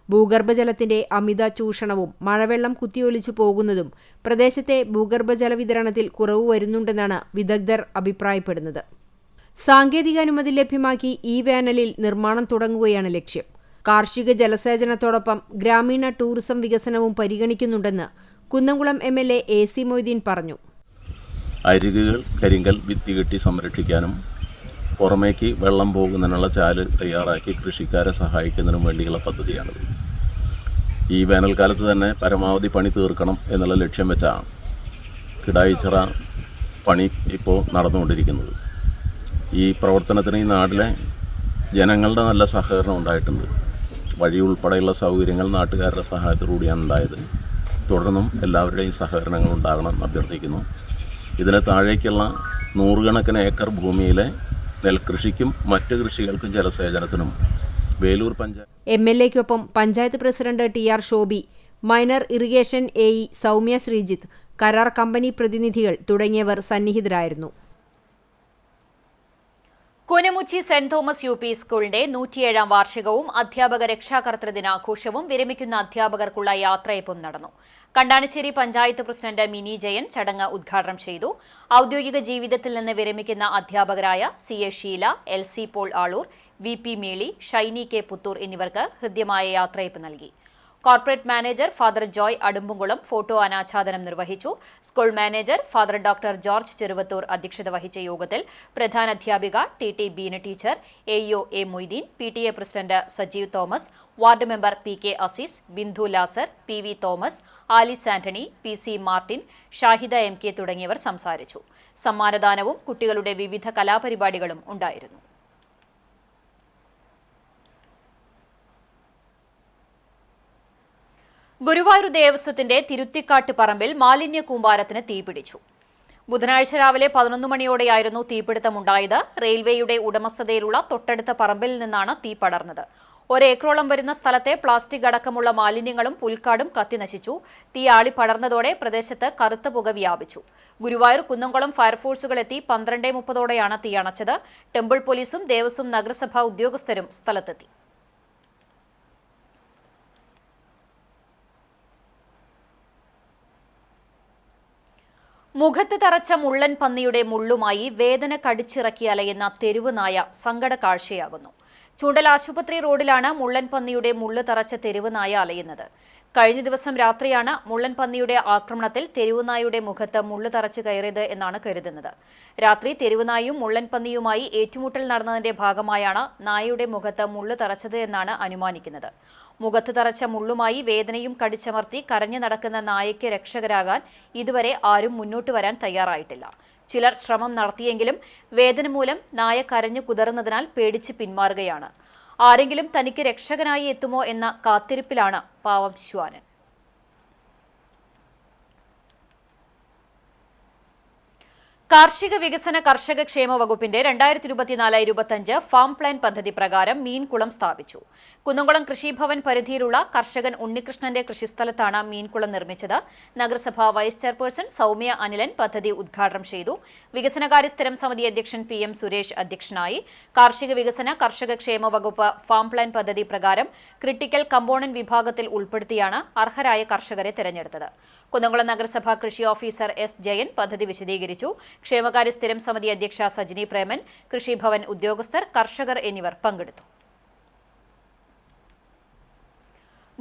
ഭൂഗർഭജലത്തിന്റെ അമിത ചൂഷണവും മഴവെള്ളം കുത്തിയൊലിച്ചു പോകുന്നതും പ്രദേശത്തെ ഭൂഗർഭജല വിതരണത്തിൽ കുറവ് വരുന്നുണ്ടെന്നാണ് വിദഗ്ധർ അഭിപ്രായപ്പെടുന്നത്. സാങ്കേതിക അനുമതി ലഭ്യമാക്കി ഈ വേനലിൽ നിർമ്മാണം തുടങ്ങുകയാണ് ലക്ഷ്യം. കാർഷിക ജലസേചനത്തോടൊപ്പം ഗ്രാമീണ ടൂറിസം വികസനവും പരിഗണിക്കുന്നുണ്ടെന്ന് കുന്നംകുളം MLA AC മൊയ്തീൻ പറഞ്ഞു. അരികുകൾ, കരിങ്കൽ ഭിത്തി കെട്ടി സംരക്ഷിക്കാനും പുറമേക്ക് വെള്ളം പോകുന്നതിനുള്ള ചാല് തയ്യാറാക്കി കൃഷിക്കാരെ സഹായിക്കുന്നതിനും വേണ്ടിയുള്ള പദ്ധതിയാണിത്. ഈ വേനൽക്കാലത്ത് തന്നെ പരമാവധി പണി തീർക്കണം എന്നുള്ള ലക്ഷ്യം വെച്ചാണ് കിടായിച്ചിറ പണി ഇപ്പോൾ നടന്നുകൊണ്ടിരിക്കുന്നത്. ഈ പ്രവർത്തനത്തിന് ഈ നാട്ടിലെ ജനങ്ങളുടെ നല്ല സഹകരണം ഉണ്ടായിട്ടുണ്ട്. വഴി ഉൾപ്പെടെയുള്ള സൗകര്യങ്ങൾ നാട്ടുകാരുടെ സഹായത്തോടുകൂടിയാണ് ഉണ്ടായത്. തുടർന്നും എല്ലാവരുടെയും സഹകരണങ്ങൾ ഉണ്ടാകണമെന്ന് അഭ്യർത്ഥിക്കുന്നു. ഇതിന് താഴേക്കുള്ള നൂറുകണക്കിന് ഏക്കർ ഭൂമിയിലെ നെൽകൃഷിക്കും മറ്റ് കൃഷികൾക്കും ജലസേചനത്തിനും വേലൂർ പഞ്ചായത്ത് MLAയ്ക്കൊപ്പം panchayat president TR Shobi, minor irrigation AE Soumya Sreejith, കരാർ കമ്പനി പ്രതിനിധികൾ തുടങ്ങിയവർ സന്നിഹിതരായിരുന്നു. കൂനമുച്ചി സെന്റ് തോമസ് UP സ്കൂളിന്റെ 107ാം വാർഷികവും അധ്യാപക രക്ഷാകർതൃ ദിനാഘോഷവും വിരമിക്കുന്ന അധ്യാപകർക്കുള്ള യാത്രയപ്പും നടന്നു. കണ്ടാണശ്ശേരി പഞ്ചായത്ത് പ്രസിഡന്റ് മിനി ജയൻ ചടങ്ങ് ഉദ്ഘാടനം ചെയ്തു. ഔദ്യോഗിക ജീവിതത്തിൽ നിന്ന് വിരമിക്കുന്ന അധ്യാപകരായ CA Sheela, LC Paul Aloor, VP Meeli, Shiny K Puthur എന്നിവർക്ക് ഹൃദ്യമായ യാത്രയപ്പ് നൽകി. Corporate manager father Joy Adumbumkulam photo അനാച്ഛാദനം നിർവഹിച്ചു. School manager father doctor George Cheruvathur അധ്യക്ഷത വഹിച്ച യോഗത്തിൽ പ്രധാനാധ്യാപിക TT Beena teacher, AEO A Moideen, PTA president Sajeev Thomas, ward member PK Azeez, Bindu Lazar, PV Thomas, Alice Antony, PC Martin, Shahida MK തുടങ്ങിയവർ സംസാരിച്ചു. സമ്മാനദാനവും കുട്ടികളുടെ വിവിധ കലാപരിപാടികളും ഉണ്ടായിരുന്നു. ഗുരുവായൂർ ദേവസ്വത്തിന്റെ തിരുത്തിക്കാട്ട് പറമ്പിൽ മാലിന്യ കൂമ്പാരത്തിന് തീപിടിച്ചു. ബുധനാഴ്ച രാവിലെ 11 മണിയോടെയായിരുന്നു തീപിടുത്തമുണ്ടായത്. റെയിൽവേയുടെ ഉടമസ്ഥതയിലുള്ള തൊട്ടടുത്ത പറമ്പിൽ നിന്നാണ് തീ പടർന്നത്. 1 ഏക്കറോളം വരുന്ന സ്ഥലത്തെ പ്ലാസ്റ്റിക് അടക്കമുള്ള മാലിന്യങ്ങളും പുൽക്കാടും കത്തിനശിച്ചു. തീ ആളിപ്പടർന്നതോടെ പ്രദേശത്ത് കറുത്ത പുക വ്യാപിച്ചു. ഗുരുവായൂർ കുന്നംകുളം ഫയർഫോഴ്സുകൾ എത്തി 12:30ഓടെയാണ് തീ അണച്ചത്. ടെമ്പിൾ പോലീസും ദേവസ്വം നഗരസഭാ ഉദ്യോഗസ്ഥരും സ്ഥലത്തെത്തി. മുഖത്ത് തറച്ച മുള്ളൻ പന്നിയുടെ മുള്ളുമായി വേദന കടിച്ചിറക്കി അലയുന്ന തെരുവ് നായ സങ്കട കാഴ്ചയാകുന്നു. ചൂണ്ടൽ ആശുപത്രി റോഡിലാണ് മുള്ളൻ പന്നിയുടെ മുള്ളു തറച്ച തെരുവ് നായ അലയുന്നത്. കഴിഞ്ഞ ദിവസം രാത്രിയാണ് മുള്ളൻ പന്നിയുടെ ആക്രമണത്തിൽ തെരുവുനായുടെ മുഖത്ത് മുള്ളു തറച്ച് കയറിയത് എന്നാണ് കരുതുന്നത്. രാത്രി തെരുവുനായും മുള്ളൻ പന്നിയുമായി ഏറ്റുമുട്ടൽ നടന്നതിന്റെ ഭാഗമായാണ് നായയുടെ മുഖത്ത് മുള്ളു തറച്ചത് എന്നാണ് അനുമാനിക്കുന്നത്. മുഖത്ത് തറച്ച മുള്ളുമായി വേദനയും കടിച്ചമർത്തി കരഞ്ഞു നടക്കുന്ന നായയ്ക്ക് രക്ഷകരാകാൻ ഇതുവരെ ആരും മുന്നോട്ട് വരാൻ തയ്യാറായിട്ടില്ല. ചിലർ ശ്രമം നടത്തിയെങ്കിലും വേദന മൂലം നായ കരഞ്ഞു കുതറുന്നതിനാൽ പേടിച്ച് പിന്മാറുകയാണ്. ആരെങ്കിലും തനിക്ക് രക്ഷകനായി എത്തുമോ എന്ന കാത്തിരിപ്പിലാണ് പാവം ശ്വാനൻ. കാർഷിക വികസന കർഷക ക്ഷേമ വകുപ്പിന്റെ 2024-25 ഫാം പ്ലാൻ പദ്ധതി പ്രകാരം മീൻകുളം സ്ഥാപിച്ചു. കുന്നംകുളം കൃഷിഭവൻ പരിധിയിലുള്ള കർഷകൻ ഉണ്ണികൃഷ്ണന്റെ കൃഷിസ്ഥലത്താണ് മീൻകുളം നിർമ്മിച്ചത്. നഗരസഭാ വൈസ് ചെയർപേഴ്സൺ സൗമ്യ അനിലൻ പദ്ധതി ഉദ്ഘാടനം ചെയ്തു. വികസനകാര്യ സ്ഥിരം സമിതി അധ്യക്ഷൻ PM സുരേഷ് അധ്യക്ഷനായി. കാർഷിക വികസന കർഷക ക്ഷേമ വകുപ്പ് ഫാം പ്ലാൻ പദ്ധതി പ്രകാരം ക്രിട്ടിക്കൽ കമ്പോണന്റ് വിഭാഗത്തിൽ ഉൾപ്പെടുത്തിയാണ് അർഹരായ കർഷകരെ തെരഞ്ഞെടുത്തത്. കുന്നംകുളം നഗരസഭാ കൃഷി ഓഫീസർ S ജയൻ പദ്ധതി വിശദീകരിച്ചു. ക്ഷേമകാര്യ സ്ഥിരം സമിതി അധ്യക്ഷ സജിനി പ്രേമൻ, കൃഷിഭവൻ ഉദ്യോഗസ്ഥർ, കർഷകർ എന്നിവർ പങ്കെടുത്തു.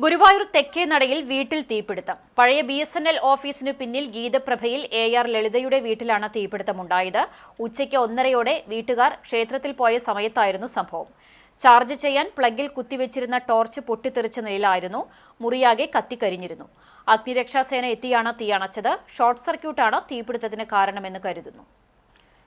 ഗുരുവായൂർ തെക്കേ നടയിൽ വീട്ടിൽ തീപിടുത്തം. പഴയ BSNL ഓഫീസിനു പിന്നിൽ ഗീതപ്രഭയിൽ AR ലളിതയുടെ വീട്ടിലാണ് തീപിടുത്തമുണ്ടായത്. ഉച്ചയ്ക്ക് 1:30ഓടെ വീട്ടുകാർ ക്ഷേത്രത്തിൽ പോയ സമയത്തായിരുന്നു സംഭവം. ചാർജ് ചെയ്യാൻ പ്ലഗിൽ കുത്തിവെച്ചിരുന്ന ടോർച്ച് പൊട്ടിത്തെറിച്ച നിലയിലായിരുന്നു. മുറിയാകെ കത്തിക്കരിഞ്ഞിരുന്നു. അഗ്നിരക്ഷാസേന എത്തിയാണ് തീ അണച്ചത്. ഷോർട്ട് സർക്യൂട്ടാണ് തീപിടുത്തത്തിന് കാരണമെന്ന് കരുതുന്നു.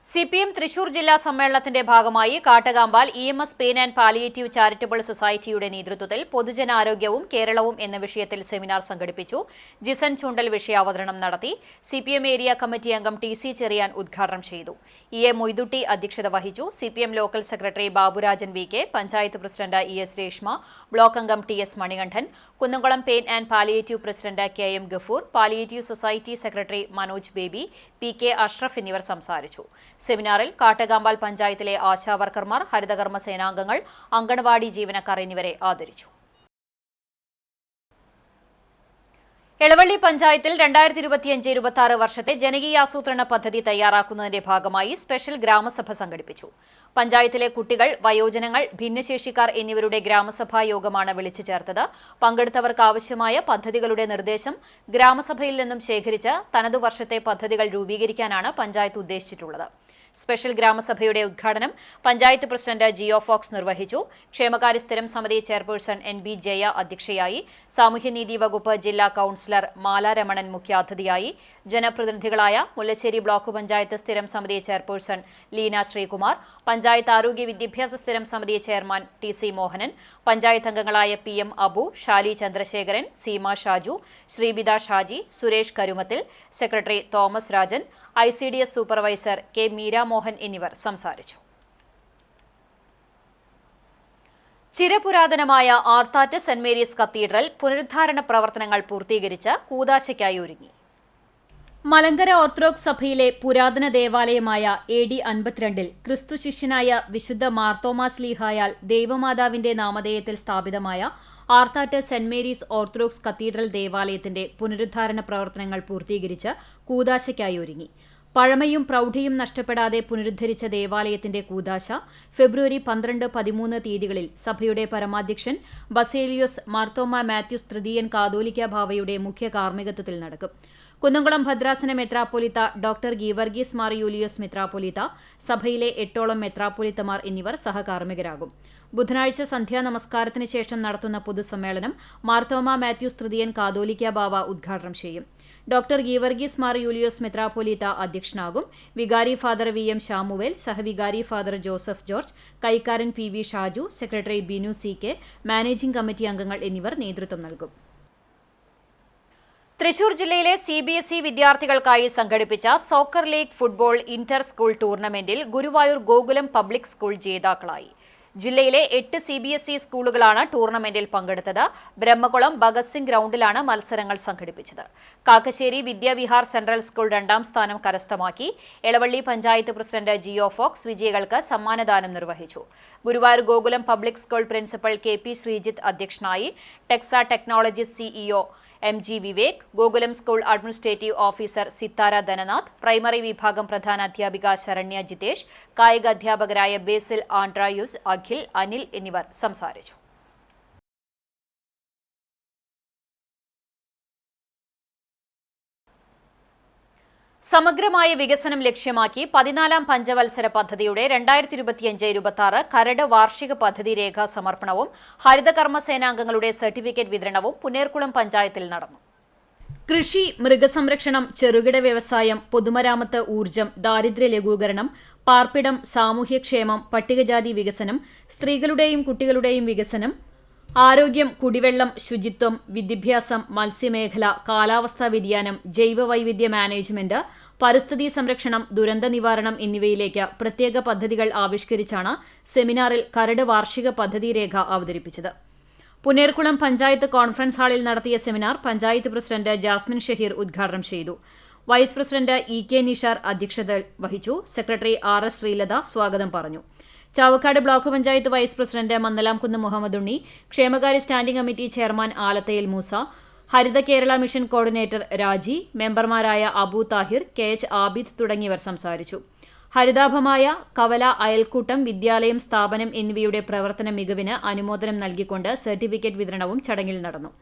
CPM തൃശൂർ ജില്ലാ സമ്മേളനത്തിന്റെ ഭാഗമായി Kattakampal EMS pain and palliative charitable സൊസൈറ്റിയുടെ നേതൃത്വത്തിൽ പൊതുജനാരോഗ്യവും കേരളവും എന്ന വിഷയത്തിൽ സെമിനാർ സംഘടിപ്പിച്ചു. ജിസൻ ചൂണ്ടൽ വിഷയാവതരണം നടത്തി. CPM ഏരിയ കമ്മിറ്റി അംഗം TC ചെറിയാൻ ഉദ്ഘാടനം ചെയ്തു. EA മൊയ്തുട്ടി അധ്യക്ഷത വഹിച്ചു. CPM local secretary Baburajan VK, panchayat president ES Reshma, block അംഗം TS Manikandan, Kunnamkulam pain and palliative president KM Gafoor, palliative society secretary Manoj baby, PK Ashraf എന്നിവർ സംസാരിച്ചു. സെമിനാറിൽ കാട്ടകാമ്പാൽ പഞ്ചായത്തിലെ ആശാവർക്കർമാർ, ഹരിതകർമ്മ സേനാംഗങ്ങൾ, അങ്കണവാടി ജീവനക്കാർ എന്നിവരെ ആദരിച്ചു. എളവള്ളി പഞ്ചായത്തിൽ 2025-26 വർഷത്തെ ജനകീയാസൂത്രണ പദ്ധതി തയ്യാറാക്കുന്നതിന്റെ ഭാഗമായി സ്പെഷ്യൽ ഗ്രാമസഭ സംഘടിപ്പിച്ചു. പഞ്ചായത്തിലെ കുട്ടികൾ, വയോജനങ്ങൾ, ഭിന്നശേഷിക്കാർ എന്നിവരുടെ ഗ്രാമസഭാ യോഗമാണ് വിളിച്ചു ചേർത്തത്. പങ്കെടുത്തവർക്ക് ആവശ്യമായ പദ്ധതികളുടെ നിർദ്ദേശം ഗ്രാമസഭയിൽ നിന്നും ശേഖരിച്ച് തനതു വർഷത്തെ പദ്ധതികൾ രൂപീകരിക്കാനാണ് പഞ്ചായത്ത് ഉദ്ദേശിച്ചിട്ടുള്ളത്. സ്പെഷ്യൽ ഗ്രാമസഭയുടെ ഉദ്ഘാടനം പഞ്ചായത്ത് പ്രസിഡന്റ് ജിയോ ഫോക്സ് നിർവഹിച്ചു. ക്ഷേമകാര്യ സ്ഥിരം സമിതി ചെയർപേഴ്സൺ NB ജയ അധ്യക്ഷയായി. സാമൂഹ്യനീതി വകുപ്പ് ജില്ലാ കൌൺസിലർ മാല രമണൻ മുഖ്യാതിഥിയായി. ജനപ്രതിനിധികളായ മുല്ലശ്ശേരി ബ്ലോക്ക് പഞ്ചായത്ത് സ്ഥിരം സമിതി ചെയർപേഴ്സൺ ലീന ശ്രീകുമാർ, പഞ്ചായത്ത് ആരോഗ്യ വിദ്യാഭ്യാസ സ്ഥിരം സമിതി ചെയർമാൻ TC മോഹനൻ, പഞ്ചായത്ത് അംഗങ്ങളായ PM Abu, Shali Chandrasekharan, Seema Shaju, Sreebitha Shaji, Suresh Karumathil, secretary Thomas Rajan, ICDS supervisor K മീരാമോഹൻ എന്നിവർ സംസാരിച്ചു. ചിരപുരാതനമായ ആർത്താറ്റ് സെന്റ് മേരീസ് കത്തീഡ്രൽ പുനരുദ്ധാരണ പ്രവർത്തനങ്ങൾ പൂർത്തീകരിച്ച് കൂദാശയ്ക്കായി ഒരുങ്ങി. മലങ്കര ഓർത്തഡോക്സ് സഭയിലെ പുരാതന ദേവാലയമായ AD 52 ക്രിസ്തു ശിഷ്യനായ വിശുദ്ധ മാർത്തോമാ ശ്ലീഹായാൽ ദൈവമാതാവിന്റെ നാമധേയത്തിൽ സ്ഥാപിതമായ Arthat saint Mary's orthodox cathedral ദേവാലയത്തിന്റെ പുനരുദ്ധാരണ പ്രവർത്തനങ്ങൾ പൂർത്തീകരിച്ച് കൂദാശയ്ക്കായി ഒരുങ്ങി. പഴമയും പ്രൗഢിയും നഷ്ടപ്പെടാതെ പുനരുദ്ധരിച്ച ദേവാലയത്തിന്റെ കൂദാശ ഫെബ്രുവരി 12, 13 തീയതികളിൽ സഭയുടെ പരമാധ്യക്ഷൻ ബസേലിയോസ് മാർത്തോമ മാത്യൂസ് തൃതീയൻ കാതോലിക്ക ബാവയുടെ മുഖ്യ കാർമ്മികത്വത്തിൽ നടക്കും. കുന്നംകുളം ഭദ്രാസന മെത്രാപ്പൊലീത്ത ഡോക്ടർ ഗീവർഗീസ് മാർ യൂലിയോസ് മെത്രാപ്പൊലീത്ത, സഭയിലെ 8ഓളം മെത്രാപ്പൊലീത്തമാർ എന്നിവർ സഹകാർമ്മികരാകും. ബുധനാഴ്ച സന്ധ്യാനമസ്കാരത്തിന് ശേഷം നടത്തുന്ന പൊതുസമ്മേളനം മാർത്തോമ മാത്യൂസ് തൃതീയൻ കാതോലിക്ക ബാവ ഉദ്ഘാടനം ചെയ്യും. ഡോക്ടർ ഗീവർഗീസ് മാർ യൂലിയോസ് മെത്രാപ്പൊലീത്ത അധ്യക്ഷനാകും. വികാരി ഫാദർ VM ശാമുവേൽ, സഹവികാരി ഫാദർ ജോസഫ് ജോർജ്, കൈക്കാരൻ PV Shaju, secretary Binu CK, managing committee അംഗങ്ങൾ എന്നിവർ നേതൃത്വം നൽകും. തൃശൂർ ജില്ലയിലെ CBSE വിദ്യാർത്ഥികൾക്കായി സംഘടിപ്പിച്ച soccer league football inter school ടൂർണമെന്റിൽ ഗുരുവായൂർ ഗോകുലം പബ്ലിക് സ്കൂൾ ജേതാക്കളായി. ജില്ലയിലെ 8 CBSE സ്കൂളുകളാണ് ടൂർണമെന്റിൽ പങ്കെടുത്തത്. ബ്രഹ്മകുളം ഭഗത് സിംഗ് ഗ്രൗണ്ടിലാണ് മത്സരങ്ങൾ സംഘടിപ്പിച്ചത്. കാക്കശ്ശേരി വിദ്യാവിഹാർ സെൻട്രൽ സ്കൂൾ 2ാം സ്ഥാനം കരസ്ഥമാക്കി. എളവള്ളി പഞ്ചായത്ത് പ്രസിഡന്റ് ജിയോ ഫോക്സ് വിജയികൾക്ക് സമ്മാനദാനം നിർവഹിച്ചു. Guruvayur Gokulam public school principal KP Sreejith അധ്യക്ഷനായി. Texa technologies CEO MG Vivek, Gokulam school administrative officer Sithara Dhananath, primary വിഭാഗം പ്രധാന അധ്യാപിക ശരണ്യ ജിതേഷ്, കായിക അധ്യാപകരായ ബേസിൽ ആൻഡ്രായൂസ്, അഖിൽ, അനിൽ എന്നിവർ സംസാരിച്ചു. സമഗ്രമായ വികസനം ലക്ഷ്യമാക്കി 14ാം പഞ്ചവത്സര പദ്ധതിയുടെ 2025-26 കരട് വാർഷിക പദ്ധതി രേഖാ സമർപ്പണവും ഹരിതകർമ്മസേനാംഗങ്ങളുടെ സർട്ടിഫിക്കറ്റ് വിതരണവും പുന്നേർകുളം പഞ്ചായത്തിൽ നടന്നു. കൃഷി, മൃഗസംരക്ഷണം, ചെറുകിട വ്യവസായം, പൊതുമരാമത്ത്, ഊർജ്ജം, ദാരിദ്ര്യ ലഘൂകരണം, പാർപ്പിടം, സാമൂഹ്യക്ഷേമം, പട്ടികജാതി വികസനം, സ്ത്രീകളുടെയും കുട്ടികളുടെയും വികസനം, ആരോഗ്യം, കുടിവെള്ളം, ശുചിത്വം, വിദ്യാഭ്യാസം, മത്സ്യമേഖല, കാലാവസ്ഥാ വ്യതിയാനം, ജൈവവൈവിധ്യ മാനേജ്മെന്റ്, പരിസ്ഥിതി സംരക്ഷണം, ദുരന്ത നിവാരണം എന്നിവയിലേക്ക് പ്രത്യേക പദ്ധതികൾ ആവിഷ്കരിച്ചാണ് സെമിനാറിൽ കരട് വാർഷിക പദ്ധതി രേഖ അവതരിപ്പിച്ചത്. പുന്നേർകുളം പഞ്ചായത്ത് കോൺഫറൻസ് ഹാളിൽ നടത്തിയ സെമിനാർ പഞ്ചായത്ത് പ്രസിഡന്റ് ജാസ്മിൻ ഷഹീർ ഉദ്ഘാടനം ചെയ്തു. വൈസ് പ്രസിഡന്റ് EK നിഷാർ അധ്യക്ഷത വഹിച്ചു. സെക്രട്ടറി RS ശ്രീലത സ്വാഗതം പറഞ്ഞു. Chavakkad block panchayat vice president Mannalamkunnu Muhammad Unni, ക്ഷേമകാര്യ സ്റ്റാൻഡിംഗ് കമ്മിറ്റി ചെയർമാൻ ആലത്തയിൽ മൂസ, ഹരിത കേരള മിഷൻ കോർഡിനേറ്റർ രാജി, മെമ്പർമാരായ അബു താഹിർ, KH ആബിദ് തുടങ്ങിയവർ സംസാരിച്ചു. ഹരിതാഭമായ കവല അയൽക്കൂട്ടം വിദ്യാലയം സ്ഥാപനം എന്നിവയുടെ പ്രവർത്തന മികവിന് അനുമോദനം നൽകിക്കൊണ്ട് സർട്ടിഫിക്കറ്റ് വിതരണവും ചടങ്ങിൽ നടന്നു.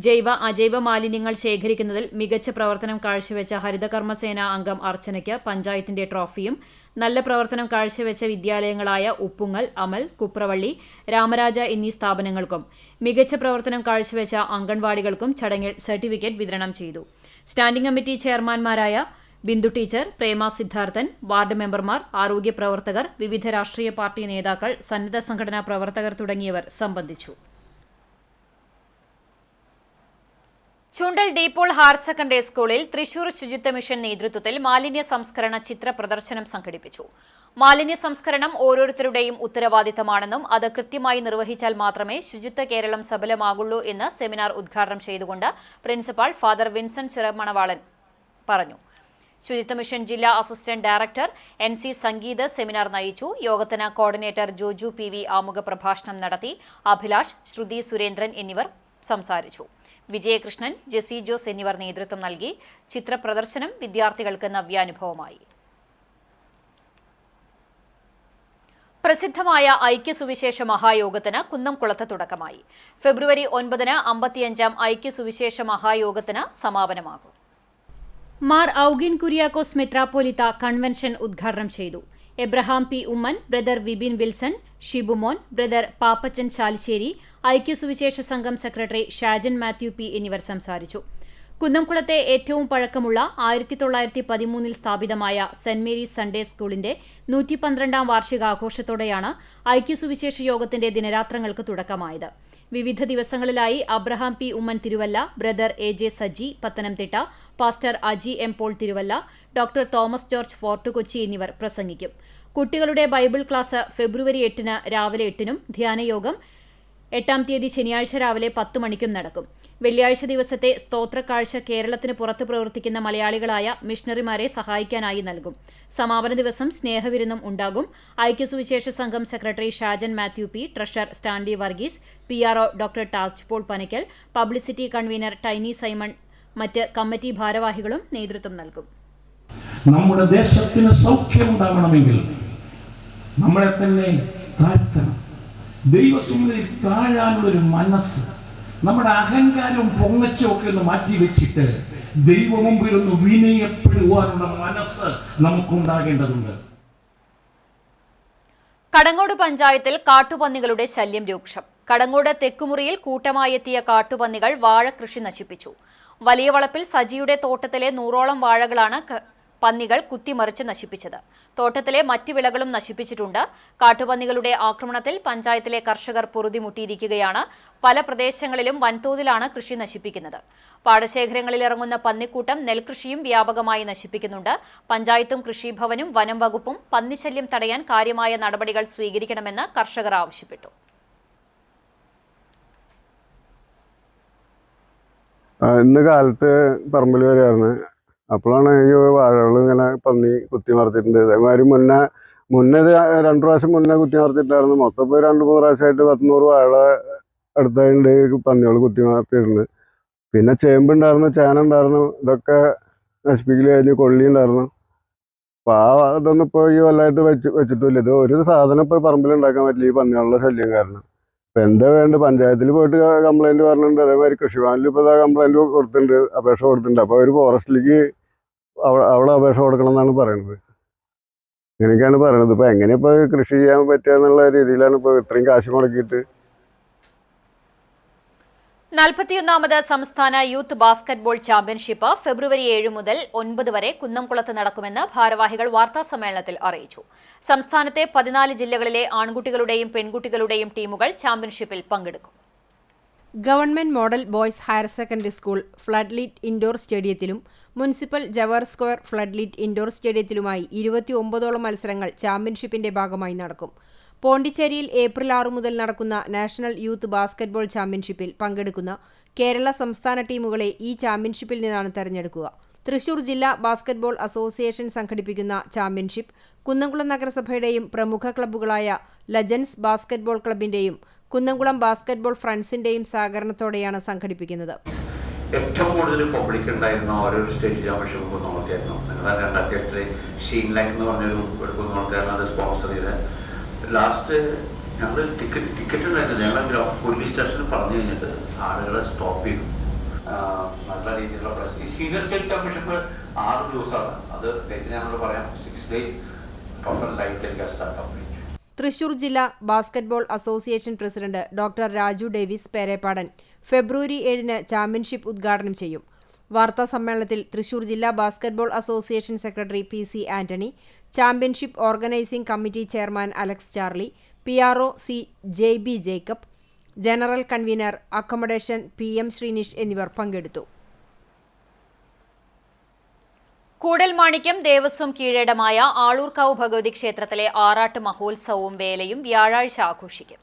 ജൈവ അജൈവ മാലിന്യങ്ങൾ ശേഖരിക്കുന്നതിൽ മികച്ച പ്രവർത്തനം കാഴ്ചവെച്ച ഹരിതകർമ്മസേന അംഗം അർച്ചനയ്ക്ക് പഞ്ചായത്തിന്റെ ട്രോഫിയും നല്ല പ്രവർത്തനം കാഴ്ചവെച്ച വിദ്യാലയങ്ങളായ ഉപ്പുങ്ങൽ, അമൽ, കുപ്രവള്ളി, രാമരാജ എന്നീ സ്ഥാപനങ്ങൾക്കും മികച്ച പ്രവർത്തനം കാഴ്ചവെച്ച അംഗൻവാടികൾക്കും ചടങ്ങിൽ സർട്ടിഫിക്കറ്റ് വിതരണം ചെയ്തു. സ്റ്റാൻഡിംഗ് കമ്മിറ്റി ചെയർമാൻമാരായ ബിന്ദു ടീച്ചർ, പ്രേമ സിദ്ധാർത്ഥൻ, വാർഡ് മെമ്പർമാർ, ആരോഗ്യ പ്രവർത്തകർ, വിവിധ രാഷ്ട്രീയ പാർട്ടി നേതാക്കൾ, സന്നദ്ധ സംഘടനാ പ്രവർത്തകർ തുടങ്ങിയവർ സംബന്ധിച്ചു. ചുണ്ടൽ ഡീപോൾ ഹയർ സെക്കൻഡറി സ്കൂളിൽ തൃശൂർ ശുചിത്വ മിഷൻ നേതൃത്വത്തിൽ മാലിന്യ സംസ്കരണ ചിത്ര പ്രദർശനം സംഘടിപ്പിച്ചു. മാലിന്യ സംസ്കരണം ഓരോരുത്തരുടെയും ഉത്തരവാദിത്തമാണെന്നും അത് കൃത്യമായി നിർവഹിച്ചാൽ മാത്രമേ ശുചിത്വ കേരളം സഫലമാകുള്ളൂ എന്ന് സെമിനാർ ഉദ്ഘാടനം ചെയ്തുകൊണ്ട് പ്രിൻസിപ്പാൾ ഫാദർ വിൻസെന്റ് ചിറമണവാളൻ പറഞ്ഞു. ശുചിത്വ മിഷൻ ജില്ലാ assistant director NC Sangeeth seminar നയിച്ചു. യോഗത്തിന് കോർഡിനേറ്റർ ജോജു PV ആമുഖ പ്രഭാഷണം നടത്തി. അഭിലാഷ്, ശ്രുതി സുരേന്ദ്രൻ എന്നിവർ സംസാരിച്ചു. വിജയകൃഷ്ണൻ, ജെസി ജോസ് എന്നിവർ നേതൃത്വം നൽകി. ചിത്ര പ്രദർശനം വിദ്യാർത്ഥികൾക്ക് നവ്യാനുഭവമായി. പ്രസിദ്ധമായ ഐക്യസുവിശേഷ മഹായോഗത്തിന് കുന്നംകുളത്ത് തുടക്കമായി. ഫെബ്രുവരി 9 55-ാം ഐക്യസുവിശേഷ മഹായോഗത്തിന് സമാപനമാകും. മാർ ഔഗിൻ കുര്യാക്കോസ് മെത്രാപ്പോലിത്ത കൺവെൻഷൻ ഉദ്ഘാടനം ചെയ്തു. Abraham P Oommen, brother Vipin Wilson, Shibumon, brother Pappachan Chalissery, ഐക്യസുവിശേഷ സംഘം സെക്രട്ടറി ഷാജൻ മാത്യു പി എന്നിവർ സംസാരിച്ചു. കുന്നംകുളത്തെ ഏറ്റവും പഴക്കമുള്ള 1913 സ്ഥാപിതമായ സെന്റ് മേരീസ് സൺഡേ സ്കൂളിന്റെ 112ാം വാർഷികാഘോഷത്തോടെയാണ് ഐക്യസുവിശേഷ യോഗത്തിന്റെ ദിനരാത്രങ്ങൾക്ക് തുടക്കമായത്. വിവിധ ദിവസങ്ങളിലായി Abraham P Oommen Thiruvalla, brother A J Saji Pathanamthitta, pastor Aji M Paul Thiruvalla, doctor Thomas George Fort Kochi എന്നിവർ പ്രസംഗിക്കും. കുട്ടികളുടെ ബൈബിൾ ക്ലാസ് ഫെബ്രുവരി 8 രാവിലെ 8 ധ്യാനയോഗം 8 തീയതി ശനിയാഴ്ച രാവിലെ 10 മണിക്കും നടക്കും. വെള്ളിയാഴ്ച ദിവസത്തെ സ്തോത്രക്കാഴ്ച കേരളത്തിന് പുറത്ത് പ്രവർത്തിക്കുന്ന മലയാളികളായ മിഷണറിമാരെ സഹായിക്കാനായി നൽകും. സമാപന ദിവസം സ്നേഹവിരുന്നും ഉണ്ടാകും. ഐക്യസുവിശേഷ സംഘം secretary Shajan Mathew P, treasurer Stanley Varghese, PRO doctor Taj Paul Panackal, publicity convener Tiny Simon, മറ്റ് കമ്മിറ്റി ഭാരവാഹികളും നേതൃത്വം നൽകും. നമ്മുടെ ദേശത്തിന് സൗഖ്യമുണ്ടാകണമെങ്കിൽ നമ്മളെ തന്നെ താഴ്ത്തണം. ദൈവസന്നിധിയിൽ താഴാനുള്ളൊരു മനസ്സ്, നമ്മുടെ അഹങ്കാരവും പൊങ്ങച്ചും ഒക്കെ ഒന്ന് മാറ്റിവെച്ചിട്ട് ദൈവമുമ്പിൽ ഒന്ന് വിനയപ്പെടുവാനുള്ള മനസ്സ് നമുക്കുണ്ടാകേണ്ടതുണ്ട്. കടങ്ങോട് പഞ്ചായത്തിൽ കാട്ടുപന്നികളുടെ ശല്യം രൂക്ഷം. കടങ്ങോട് തെക്കുമുറിയിൽ കൂട്ടമായി എത്തിയ കാട്ടുപന്നികൾ വാഴകൃഷി നശിപ്പിച്ചു. വലിയ വളപ്പിൽ സജിയുടെ തോട്ടത്തിലെ 100ഓളം വാഴകളാണ് പന്നികൾ കുത്തിമറിച്ച് നശിപ്പിച്ചത്. തോട്ടത്തിലെ മറ്റ് വിളകളും നശിപ്പിച്ചിട്ടുണ്ട്. കാട്ടുപന്നികളുടെ ആക്രമണത്തിൽ പഞ്ചായത്തിലെ കർഷകർ പൊറുതിമുട്ടിയിരിക്കുകയാണ്. പല പ്രദേശങ്ങളിലും വൻതോതിലാണ് കൃഷി നശിപ്പിക്കുന്നത്. പാടശേഖരങ്ങളിൽ ഇറങ്ങുന്ന പന്നിക്കൂട്ടം നെൽകൃഷിയും വ്യാപകമായി നശിപ്പിക്കുന്നുണ്ട്. പഞ്ചായത്തും കൃഷിഭവനും വനം വകുപ്പും പന്നിശല്യം തടയാൻ കാര്യമായ നടപടികൾ സ്വീകരിക്കണമെന്ന് കർഷകർ ആവശ്യപ്പെട്ടു. ഇന്ന് കാലത്ത് പറമ്പിൽ വരെയായിരുന്നു. അപ്പോഴാണ് ഈ വാഴകൾ ഇങ്ങനെ പന്നി കുത്തി മറിച്ചിട്ടുണ്ട്. അതേമാതിരി മുന്നേ 2 പ്രാവശ്യം മുന്നേ കുത്തി മറിച്ചിട്ടായിരുന്നു. മൊത്തം ഇപ്പോൾ 2-3 പ്രാവശ്യമായിട്ട് 100 വാഴ അടുത്തായിട്ട് പന്നികൾ കുത്തി മറിച്ചിട്ടുണ്ട്. പിന്നെ ചേമ്പുണ്ടായിരുന്നു, ചേന ഉണ്ടായിരുന്നു, ഇതൊക്കെ നശിപ്പിക്കൽ കഴിഞ്ഞ് കൊള്ളി ഉണ്ടായിരുന്നു. അപ്പോൾ ഇതൊന്നും ഇപ്പോൾ ഈ കൊല്ലമായിട്ട് വെച്ചിട്ടില്ല. ഇത് ഒരു സാധനം ഇപ്പോൾ പറമ്പിൽ ഉണ്ടാക്കാൻ പറ്റില്ല ഈ പന്നികളുടെ ശല്യം കാരണം. ഇപ്പം എന്താ വേണ്ടത്? പഞ്ചായത്തിൽ പോയിട്ട് കംപ്ലൈൻറ്റ് പറഞ്ഞിട്ടുണ്ട്. അതേമാതിരി കൃഷിഭവനിൽ ഇപ്പോൾ കംപ്ലൈൻറ്റ് കൊടുത്തിട്ടുണ്ട്, അപേക്ഷ കൊടുത്തിട്ടുണ്ട്. അപ്പോൾ അവർ ഫോറസ്റ്റിലേക്ക് അവിടെ അപേക്ഷ കൊടുക്കണം എന്നാണ് പറയുന്നത്. ഇങ്ങനെയൊക്കെയാണ് പറയുന്നത്. ഇപ്പോൾ എങ്ങനെ ഇപ്പോൾ കൃഷി ചെയ്യാൻ പറ്റുക എന്നുള്ള രീതിയിലാണ് ഇപ്പോൾ ഇത്രയും കാശ് മുടക്കിയിട്ട്. 41ാമത് സംസ്ഥാന യൂത്ത് ബാസ്കറ്റ്ബോൾ ചാമ്പ്യൻഷിപ്പ് ഫെബ്രുവരി 7 മുതൽ 9 വരെ കുന്നംകുളത്ത് നടക്കുമെന്ന് ഭാരവാഹികൾ വാർത്താസമ്മേളനത്തിൽ അറിയിച്ചു. സംസ്ഥാനത്തെ 14 ജില്ലകളിലെ ആൺകുട്ടികളുടെയും പെൺകുട്ടികളുടെയും ടീമുകൾ ചാമ്പ്യൻഷിപ്പിൽ പങ്കെടുക്കും. Government model boys higher secondary school floodlit indoor സ്റ്റേഡിയത്തിലും municipal Jawahar square floodlit indoor സ്റ്റേഡിയത്തിലുമായി 29ഓളം മത്സരങ്ങൾ ചാമ്പ്യൻഷിപ്പിന്റെ ഭാഗമായി നടക്കും. പോണ്ടിച്ചേരിയിൽ ഏപ്രിൽ 6 മുതൽ നടക്കുന്ന നാഷണൽ യൂത്ത് ബാസ്കറ്റ്ബോൾ ചാമ്പ്യൻഷിപ്പിൽ പങ്കെടുക്കുന്ന കേരള സംസ്ഥാന ടീമുകളെ ഈ ചാമ്പ്യൻഷിപ്പിൽ നിന്നാണ് തെരഞ്ഞെടുക്കുക. തൃശൂർ ജില്ലാ ബാസ്കറ്റ്ബോൾ അസോസിയേഷൻ സംഘടിപ്പിക്കുന്ന ചാമ്പ്യൻഷിപ്പ് കുന്നംകുളം നഗരസഭയുടെയും പ്രമുഖ ക്ലബ്ബുകളായ ലജൻസ് ബാസ്കറ്റ്ബോൾ ക്ലബിന്റെയും കുന്നംകുളം ബാസ്കറ്റ്ബോൾ ഫ്രണ്ട്സിന്റെയും സഹകരണത്തോടെയാണ് സംഘടിപ്പിക്കുന്നത്. ഏറ്റവും കൂടുതൽ പബ്ലിക് ഉണ്ടായിരുന്ന ഓരോ സ്റ്റേറ്റ് ചാമ്പ്യൻഷിപ്പ് കുന്നംകുളത്തായിരുന്നു. നിങ്ങളുടെ 2008 ഷീൻ ലൈക്ക് എന്ന് പറഞ്ഞൊരു കുന്നംകുളത്തായിരുന്നു അത് സ്പോൺസർ ചെയ്ത്. ലാസ്റ്റ് ഞങ്ങൾ ടിക്കറ്റ് ഉണ്ടായിരുന്നില്ല. ഞങ്ങൾ പോലീസ് സ്റ്റേഷനിൽ പറഞ്ഞു കഴിഞ്ഞിട്ട് ആളുകളെ സ്റ്റോപ്പ് ചെയ്തു. നല്ല രീതിയിലുള്ള പ്രശ്നം. ഈ സീനിയർ സ്റ്റേറ്റ് ചാമ്പ്യൻഷിപ്പ് 6 ദിവസമാണ്. അത് ഡേറ്റ് ഞങ്ങൾ പറയാം. 6 days total life telecast complete. Thrissur ജില്ലാ basketball association president doctor Raju Davis Perepadan ഫെബ്രുവരി 7 ചാമ്പ്യൻഷിപ്പ് ഉദ്ഘാടനം ചെയ്യും. വാർത്താ സമ്മേളനത്തിൽ തൃശൂർ ജില്ലാ basketball association secretary PC Antony, championship organising committee chairman Alex Charlie, PRO JB ജേക്കബ്, general convener accommodation PM Sreenish എന്നിവർ പങ്കെടുത്തു. കൂടൽമാണിക്യം ദേവസ്വം കീഴടമായ ആളൂർക്കാവ് ഭഗവതി ക്ഷേത്രത്തിലെ ആറാട്ട് മഹോത്സവവും വേലയും വ്യാഴാഴ്ച ആഘോഷിക്കും.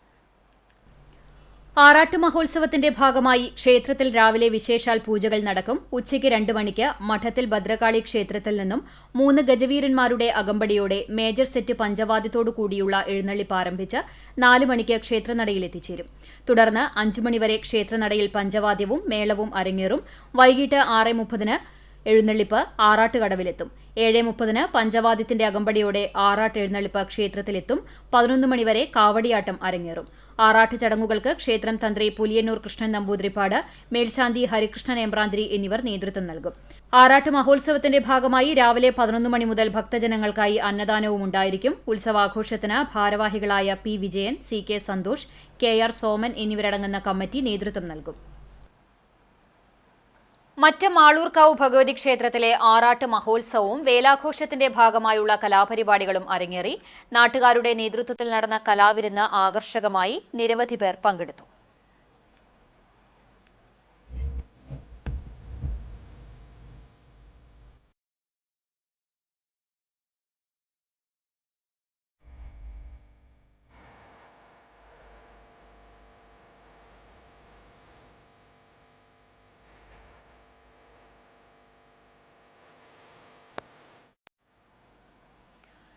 ആറാട്ട് മഹോത്സവത്തിന്റെ ഭാഗമായി ക്ഷേത്രത്തിൽ രാവിലെ വിശേഷാൽ പൂജകൾ നടക്കും. ഉച്ചയ്ക്ക് 2 മണിക്ക് മഠത്തിൽ ഭദ്രകാളി ക്ഷേത്രത്തിൽ നിന്നും 3 ഗജവീരന്മാരുടെ അകമ്പടിയോടെ മേജർ സെറ്റ് പഞ്ചവാദ്യത്തോടു കൂടിയുള്ള എഴുന്നള്ളിപ്പ് ആരംഭിച്ച് 4 മണിക്ക് ക്ഷേത്രനടയിൽ എത്തിച്ചേരും. തുടർന്ന് 5 മണിവരെ ക്ഷേത്രനടയിൽ പഞ്ചവാദ്യവും മേളവും അരങ്ങേറും. വൈകിട്ട് 6:30 എഴുന്നള്ളിപ്പ് ആറാട്ടുകടവിലെത്തും. 7:30 പഞ്ചവാദ്യത്തിന്റെ അകമ്പടിയോടെ ആറാട്ട് എഴുന്നള്ളിപ്പ് ക്ഷേത്രത്തിലെത്തും. 11 മണിവരെ കാവടിയാട്ടം അരങ്ങേറും. ആറാട്ട് ചടങ്ങുകൾക്ക് ക്ഷേത്രം തന്ത്രി പുലിയന്നൂർ കൃഷ്ണൻ നമ്പൂതിരിപ്പാട്, മേൽശാന്തി ഹരികൃഷ്ണൻ എമ്പ്രാന്തിരി എന്നിവർ നേതൃത്വം നൽകും. ആറാട്ട് മഹോത്സവത്തിന്റെ ഭാഗമായി രാവിലെ 11 മണി മുതൽ ഭക്തജനങ്ങൾക്കായി അന്നദാനവും ഉണ്ടായിരിക്കും. ഉത്സവാഘോഷത്തിന് ഭാരവാഹികളായ P. Vijayan, C. K. Santhosh, K. R. Soman എന്നിവരടങ്ങുന്ന കമ്മിറ്റി നേതൃത്വം നൽകും. മറ്റ് മാളൂർക്കാവ് ഭഗവതി ക്ഷേത്രത്തിലെ ആറാട്ട് മഹോത്സവവും വേലാഘോഷത്തിന്റെ ഭാഗമായുള്ള കലാപരിപാടികളും അരങ്ങേറി. നാട്ടുകാരുടെ നേതൃത്വത്തിൽ നടന്ന കലാവിരുന്ന് ആകർഷകമായി. നിരവധി പേർ പങ്കെടുത്തു.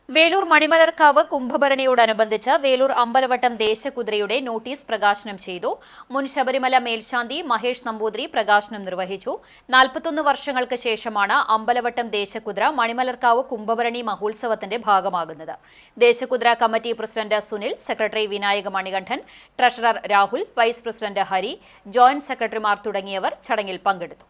വേലൂർ മണിമലർക്കാവ് കുംഭഭരണിയോടനുബന്ധിച്ച് വേലൂർ അമ്പലവട്ടം ദേശകുതിരയുടെ നോട്ടീസ് പ്രകാശനം ചെയ്തു. മുൻ ശബരിമല മേൽശാന്തി മഹേഷ് നമ്പൂതിരി പ്രകാശനം നിർവഹിച്ചു. 41 വർഷങ്ങൾക്ക് ശേഷമാണ് അമ്പലവട്ടം ദേശകുതിര മണിമലർക്കാവ് കുംഭഭരണി മഹോത്സവത്തിന്റെ ഭാഗമാകുന്നത്. ദേശകുതിര committee president Sunil, secretary Vinayaka Manikandan, treasurer Rahul, vice president Hari, joint സെക്രട്ടറിമാർ തുടങ്ങിയവർ ചടങ്ങിൽ പങ്കെടുത്തു.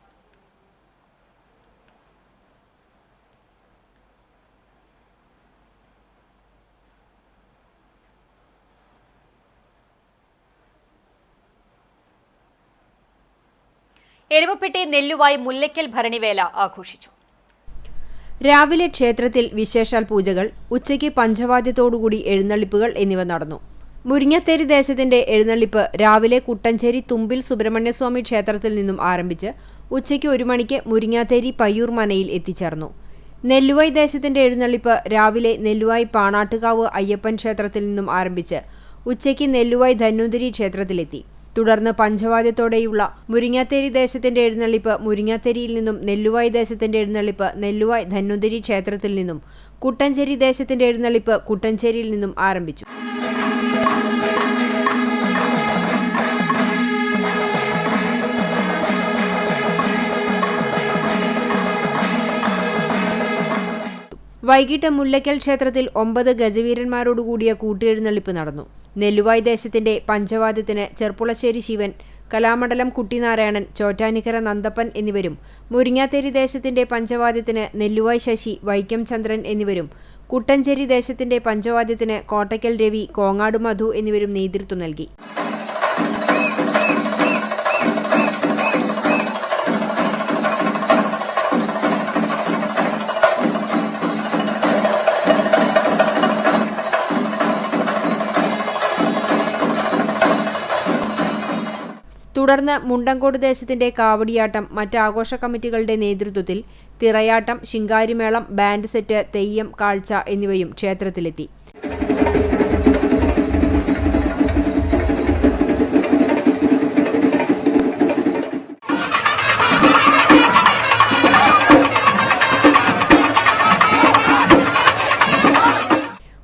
എരുമപ്പെട്ടി നെല്ലുവായി മുല്ലയ്ക്കൽ ഭരണിവേല ആഘോഷിച്ചു. രാവിലെ ക്ഷേത്രത്തിൽ വിശേഷാൽ പൂജകൾ, ഉച്ചയ്ക്ക് പഞ്ചവാദ്യത്തോടുകൂടി എഴുന്നള്ളിപ്പുകൾ എന്നിവ നടന്നു. മുരിങ്ങത്തേരി ദേശത്തിന്റെ എഴുന്നള്ളിപ്പ് രാവിലെ കുട്ടഞ്ചേരി തുമ്പിൽ സുബ്രഹ്മണ്യസ്വാമി ക്ഷേത്രത്തിൽ നിന്നും ആരംഭിച്ച് ഉച്ചയ്ക്ക് 1 മണിക്ക് മുരിങ്ങാത്തേരി പയ്യൂർ മനയിൽ എത്തിച്ചേർന്നു. നെല്ലുവായി ദേശത്തിന്റെ എഴുന്നള്ളിപ്പ് രാവിലെ നെല്ലുവായി പാണാട്ടുകാവ് അയ്യപ്പൻ ക്ഷേത്രത്തിൽ നിന്നും ആരംഭിച്ച് ഉച്ചയ്ക്ക് നെല്ലുവായി ധന്വന്തരി ക്ഷേത്രത്തിലെത്തി. തുടർന്ന് പഞ്ചവാദ്യത്തോടെയുള്ള മുരിങ്ങാത്തേരി ദേശത്തിന്റെ എഴുന്നള്ളിപ്പ് മുരിങ്ങാത്തേരിയിൽ നിന്നും നെല്ലുവായി ദേശത്തിന്റെ എഴുന്നള്ളിപ്പ് നെല്ലുവായി ധന്വന്തരി ക്ഷേത്രത്തിൽ നിന്നും കുട്ടഞ്ചേരി ദേശത്തിന്റെ എഴുന്നള്ളിപ്പ് കുട്ടഞ്ചേരിയിൽ നിന്നും ആരംഭിച്ചു. വൈകിട്ട് മുല്ലയ്ക്കൽ ക്ഷേത്രത്തിൽ 9 ഗജവീരന്മാരോടുകൂടിയ കൂട്ടിയെഴുന്നള്ളിപ്പ് നടന്നു. നെല്ലുവായി ദേശത്തിന്റെ പഞ്ചവാദ്യത്തിന് ചെർപ്പുളശ്ശേരി ശിവൻ, കലാമണ്ഡലം കുട്ടിനാരായണൻ, ചോറ്റാനിക്കര നന്ദപ്പൻ എന്നിവരും, മുരിങ്ങാത്തേരി ദേശത്തിന്റെ പഞ്ചവാദ്യത്തിന് നെല്ലുവായി ശശി, വൈക്കം ചന്ദ്രൻ എന്നിവരും, കുട്ടഞ്ചേരി ദേശത്തിന്റെ പഞ്ചവാദ്യത്തിന് കോട്ടയ്ക്കൽ രവി, കോങ്ങാട് മധു എന്നിവരും നേതൃത്വം നൽകി. തുടർന്ന് മുണ്ടങ്കോട് ദേശത്തിന്റെ കാവടിയാട്ടം, മറ്റ് ആഘോഷ കമ്മിറ്റികളുടെ നേതൃത്വത്തിൽ തിറയാട്ടം, ശിങ്കാരിമേളം, ബാൻഡ് സെറ്റ്, തെയ്യം, കാഴ്ച എന്നിവയും ക്ഷേത്രത്തിലെത്തി.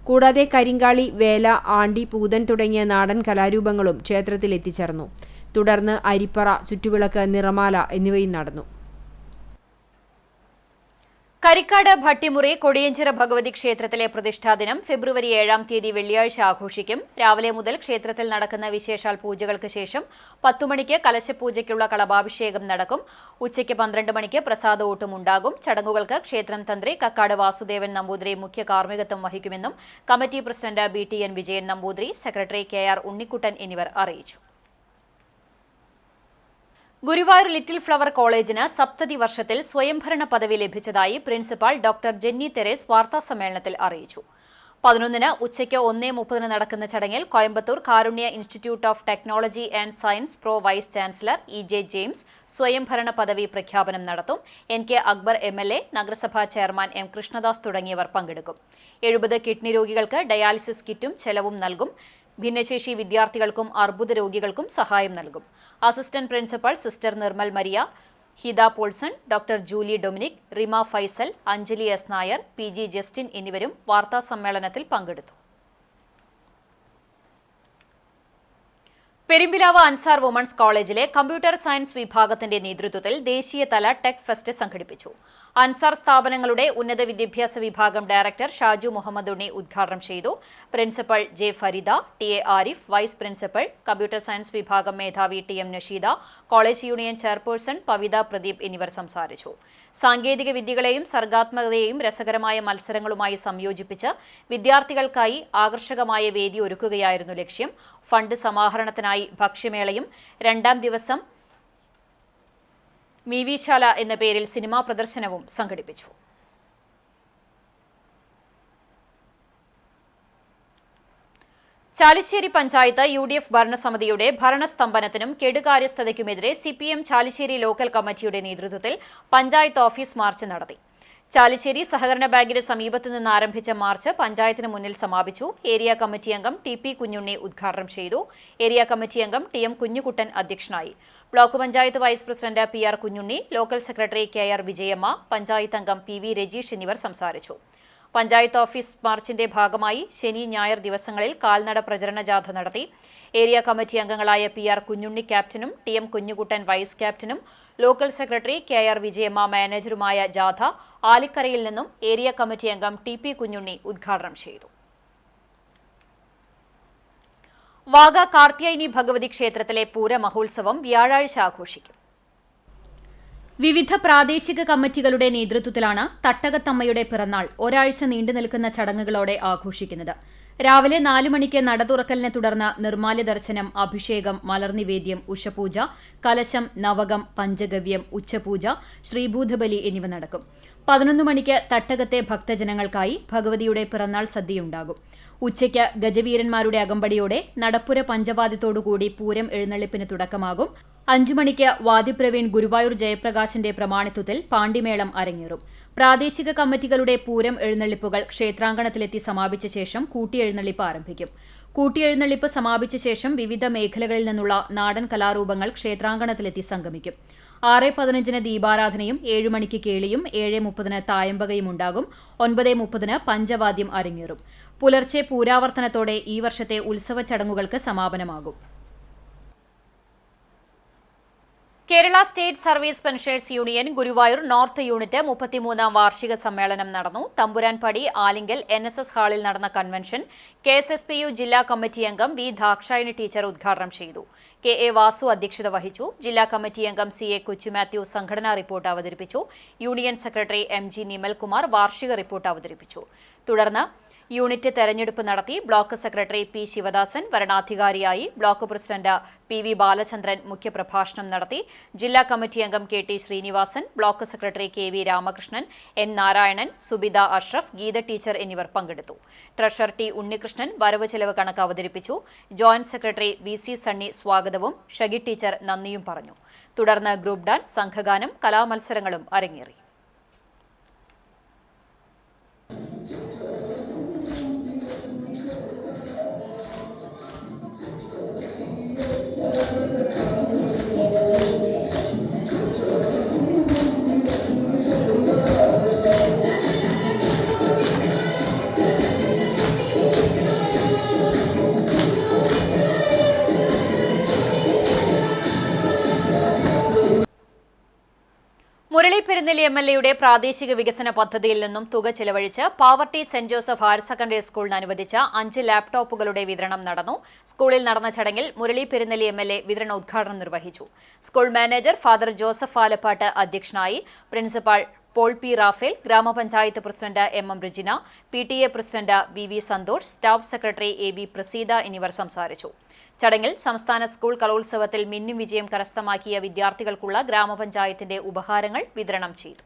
കൂടാതെ കരിങ്കാളി, വേല, ആണ്ടി, പൂതൻ തുടങ്ങിയ നാടൻ കലാരൂപങ്ങളും ക്ഷേത്രത്തിൽ എത്തിച്ചേർന്നു. തുടർന്ന് അരിപ്പറ, ചുറ്റുവിളക്ക്, നിറമാല എന്നിവയും നടന്നു. കരിക്കാട് ഭട്ടിമുറി കൊടിയഞ്ചിറ ഭഗവതി ക്ഷേത്രത്തിലെ പ്രതിഷ്ഠാദിനം ഫെബ്രുവരി 7-ാം തീയതി വെള്ളിയാഴ്ച ആഘോഷിക്കും. രാവിലെ മുതൽ ക്ഷേത്രത്തിൽ നടക്കുന്ന വിശേഷാൽ പൂജകൾക്ക് ശേഷം 10 മണിക്ക് കലശപൂജയ്ക്കുള്ള കളഭാഭിഷേകം നടക്കും. ഉച്ചയ്ക്ക് 12 മണിക്ക് പ്രസാദഊട്ടും ഉണ്ടാകും. ചടങ്ങുകൾക്ക് ക്ഷേത്രം തന്ത്രി കക്കാട് വാസുദേവൻ നമ്പൂതിരി മുഖ്യ കാർമ്മികത്വം വഹിക്കുമെന്നും committee president BTN Vijayan Namboothiri, secretary KR Unnikuttan എന്നിവർ അറിയിച്ചു. ഗുരുവായൂർ ലിറ്റിൽ ഫ്ലവർ കോളേജിന് സപ്തതി വർഷത്തിൽ സ്വയംഭരണ പദവി ലഭിച്ചതായി പ്രിൻസിപ്പാൾ ഡോക്ടർ ജെന്നി തെരേസ് വാർത്താസമ്മേളനത്തിൽ അറിയിച്ചു. 11-ന് ഉച്ചയ്ക്ക് 1:30 നടക്കുന്ന ചടങ്ങിൽ Coimbatore Karunya institute of technology and science pro vice chancellor EJ James സ്വയംഭരണ പദവി പ്രഖ്യാപനം നടത്തും. NK അക്ബർ MLA, നഗരസഭാ ചെയർമാൻ M കൃഷ്ണദാസ് തുടങ്ങിയവർ പങ്കെടുക്കും. 70 കിഡ്നി രോഗികൾക്ക് ഡയാലിസിസ് കിറ്റും ചെലവും നൽകും. ഭിന്നശേഷി വിദ്യാർത്ഥികൾക്കും അർബുദ രോഗികൾക്കും സഹായം നൽകും. Assistant principal sister Nirmal Maria, Hitha Paulson, doctor Julie Dominic, Rima Faisal, Anjali S Nair, PG Justin എന്നിവരും വാർത്താസമ്മേളനത്തിൽ പങ്കെടുത്തു. Perumpilavu Ansar women's college computer science വിഭാഗത്തിന്റെ നേതൃത്വത്തിൽ ദേശീയതല ടെക് ഫെസ്റ്റ് സംഘടിപ്പിച്ചു. അൻസാർ സ്ഥാപനങ്ങളുടെ ഉന്നത വിദ്യാഭ്യാസ വിഭാഗം ഡയറക്ടർ ഷാജു മുഹമ്മദ് ഉണ്ണി ഉദ്ഘാടനം ചെയ്തു. Principal J Farida, T A Arif, vice principal, computer science വിഭാഗം മേധാവി T M Nasheeda, college union chairperson Pavitha Pradeep എന്നിവർ സംസാരിച്ചു. സാങ്കേതിക വിദ്യകളെയും സർഗാത്മകതയെയും രസകരമായ മത്സരങ്ങളുമായി സംയോജിപ്പിച്ച് വിദ്യാർത്ഥികൾക്കായി ആകർഷകമായ വേദി ഒരുക്കുകയായിരുന്നു ലക്ഷ്യം. ഫണ്ട് സമാഹരണത്തിനായി ഭക്ഷ്യമേളയും 2ാം ദിവസം മീവിശാല എന്ന പേരിൽ സിനിമാ പ്രദർശനവും സംഘടിപ്പിച്ചു. ചാലിശ്ശേരി പഞ്ചായത്ത് UDF ഭരണസമിതിയുടെ ഭരണസ്തംഭനത്തിനും കെടുകാര്യസ്ഥതയ്ക്കുമെതിരെ CPM ചാലിശ്ശേരി ലോക്കൽ കമ്മിറ്റിയുടെ നേതൃത്വത്തിൽ പഞ്ചായത്ത് ഓഫീസ് മാർച്ച് നടത്തി. ചാലിശ്ശേരി സഹകരണ ബാങ്കിന് സമീപത്തു നിന്ന് ആരംഭിച്ച മാർച്ച് പഞ്ചായത്തിന് മുന്നിൽ സമാപിച്ചു. ഏരിയ കമ്മിറ്റി അംഗം TP കുഞ്ഞുണ്ണി ഉദ്ഘാടനം ചെയ്തു. ഏരിയ കമ്മിറ്റി അംഗം TM കുഞ്ഞുകുട്ടൻ അധ്യക്ഷനായി. Block panchayat vice president PR Kunhunni, local secretary KR Vijayamma, panchayat അംഗം PV രജീഷ് എന്നിവർ സംസാരിച്ചു. പഞ്ചായത്ത് ഓഫീസ് മാർച്ചിന്റെ ഭാഗമായി ശനി, ഞായർ ദിവസങ്ങളിൽ കാൽനട പ്രചരണ ജാഥ നടത്തി. ഏരിയ കമ്മിറ്റി അംഗങ്ങളായ PR കുഞ്ഞുണ്ണി ക്യാപ്റ്റനും TM കുഞ്ഞുകുട്ടൻ വൈസ് ക്യാപ്റ്റനും ലോക്കൽ സെക്രട്ടറി KR വിജയമ്മ മാനേജറുമായ ജാഥ ആലിക്കരയിൽ നിന്നും ഏരിയ കമ്മിറ്റി അംഗം TP കുഞ്ഞുണ്ണി ഉദ്ഘാടനം ചെയ്തു. വാഗ കാർത്യായനി ഭഗവതി ക്ഷേത്രത്തിലെ പൂരമഹോത്സവം വ്യാഴാഴ്ച ആഘോഷിക്കും. വിവിധ പ്രാദേശിക കമ്മിറ്റികളുടെ നേതൃത്വത്തിലാണ് തട്ടകത്തമ്മയുടെ പിറന്നാൾ ഒരാഴ്ച നീണ്ടുനിൽക്കുന്ന ചടങ്ങുകളോടെ ആഘോഷിക്കുന്നത്. രാവിലെ 4 മണിക്ക് നട തുറക്കലിനെ തുടർന്ന് നിർമ്മാല്യ ദർശനം, അഭിഷേകം, മലർനിവേദ്യം, ഉഷപൂജ, കലശം, നവകം, പഞ്ചഗവ്യം, ഉച്ചപൂജ, ശ്രീഭൂതബലി എന്നിവ നടക്കും. 11 മണിക്ക് തട്ടകത്തെ ഭക്തജനങ്ങൾക്കായി ഭഗവതിയുടെ പിറന്നാൾ സദ്യയുണ്ടാകും. ഉച്ചയ്ക്ക് ഗജവീരന്മാരുടെ അകമ്പടിയോടെ നടപ്പുര പഞ്ചവാദ്യത്തോടുകൂടി പൂരം എഴുന്നള്ളിപ്പിന് തുടക്കമാകും. 5 മണിക്ക് വാദ്യപ്രവീൺ ഗുരുവായൂർ ജയപ്രകാശിന്റെ പ്രമാണിത്വത്തിൽ പാണ്ടിമേളം അരങ്ങേറും. പ്രാദേശിക കമ്മിറ്റികളുടെ പൂരം എഴുന്നള്ളിപ്പുകൾ ക്ഷേത്രാങ്കണത്തിലെത്തി സമാപിച്ച ശേഷം കൂട്ടിയെഴുന്നള്ളിപ്പ് ആരംഭിക്കും. കൂട്ടിയെഴുന്നള്ളിപ്പ് സമാപിച്ച ശേഷം വിവിധ മേഖലകളിൽ നിന്നുള്ള നാടൻ കലാരൂപങ്ങൾ ക്ഷേത്രാങ്കണത്തിലെത്തി സംഗമിക്കും. 6:15 ദീപാരാധനയും 7 മണിക്ക് കേളിയും 7:30 തായമ്പകയും ഉണ്ടാകും. 9:30 പഞ്ചവാദ്യം അരങ്ങേറും. പുലർച്ചെ പൂരാവർത്തനത്തോടെ ഈ വർഷത്തെ ഉത്സവ ചടങ്ങുകൾക്ക് സമാപനമാകും. Kerala state service pensioners union Guruvayur north unit 33ാം വാർഷിക സമ്മേളനം നടന്നു. തമ്പുരാൻപടി ആലിങ്കൽ NSS ഹാളിൽ നടന്ന കൺവെൻഷൻ KSSPU ജില്ലാ കമ്മിറ്റി അംഗം V ദാക്ഷായണി ടീച്ചർ ഉദ്ഘാടനം ചെയ്തു. KA വാസു അധ്യക്ഷത വഹിച്ചു. ജില്ലാ കമ്മിറ്റി അംഗം CA കൊച്ചുമാത്യു സംഘടനാ റിപ്പോർട്ട് അവതരിപ്പിച്ചു. യൂണിയൻ സെക്രട്ടറി MG നിമൽകുമാർ വാർഷിക റിപ്പോർട്ട് അവതരിപ്പിച്ചു. തുടർന്ന് യൂണിറ്റ് തെരഞ്ഞെടുപ്പ് നടത്തി. ബ്ലോക്ക് സെക്രട്ടറി P ശിവദാസൻ വരണാധികാരിയായി. ബ്ലോക്ക് പ്രസിഡന്റ് PV ബാലചന്ദ്രൻ മുഖ്യപ്രഭാഷണം നടത്തി. ജില്ലാ കമ്മിറ്റി അംഗം KT Sreenivasan, block secretary KV Ramakrishnan, N Narayanan, Subitha Ashraf, Geetha teacher എന്നിവർ പങ്കെടുത്തു. ട്രഷറർ T ഉണ്ണികൃഷ്ണൻ വരവ് ചെലവ് കണക്ക് അവതരിപ്പിച്ചു. ജോയിന്റ് സെക്രട്ടറി VC സണ്ണി സ്വാഗതവും ഷഗി ടീച്ചർ നന്ദിയും പറഞ്ഞു. തുടർന്ന് ഗ്രൂപ്പ് ഡാൻസ്, സംഘഗാനം, കലാമത്സരങ്ങളും അരങ്ങേറി. മുരളി പെരുന്നെല്ലി MLAയുടെ പ്രാദേശിക വികസന പദ്ധതിയിൽ നിന്നും തുക ചെലവഴിച്ച് Pavaratty saint Joseph higher secondary സ്കൂളിന് അനുവദിച്ച 5 ലാപ്ടോപ്പുകളുടെ വിതരണം നടന്നു. സ്കൂളിൽ നടന്ന ചടങ്ങിൽ മുരളി പെരുന്നെല്ലി MLA വിതരണോദ്ഘാടനം നിർവഹിച്ചു. School manager father Joseph Alappat അധ്യക്ഷനായി. പ്രിൻസിപ്പൽ പോൾ P റാഫേൽ, ഗ്രാമപഞ്ചായത്ത് president MM Rijina, PTA president VV Santhosh, staff secretary AV Praseetha എന്നിവർ സംസാരിച്ചു. ചടങ്ങിൽ സംസ്ഥാന സ്കൂൾ കലോത്സവത്തിൽ മിന്നും വിജയം കരസ്ഥമാക്കിയ വിദ്യാർത്ഥികൾക്കുള്ള ഗ്രാമപഞ്ചായത്തിന്റെ ഉപഹാരങ്ങൾ വിതരണം ചെയ്തു.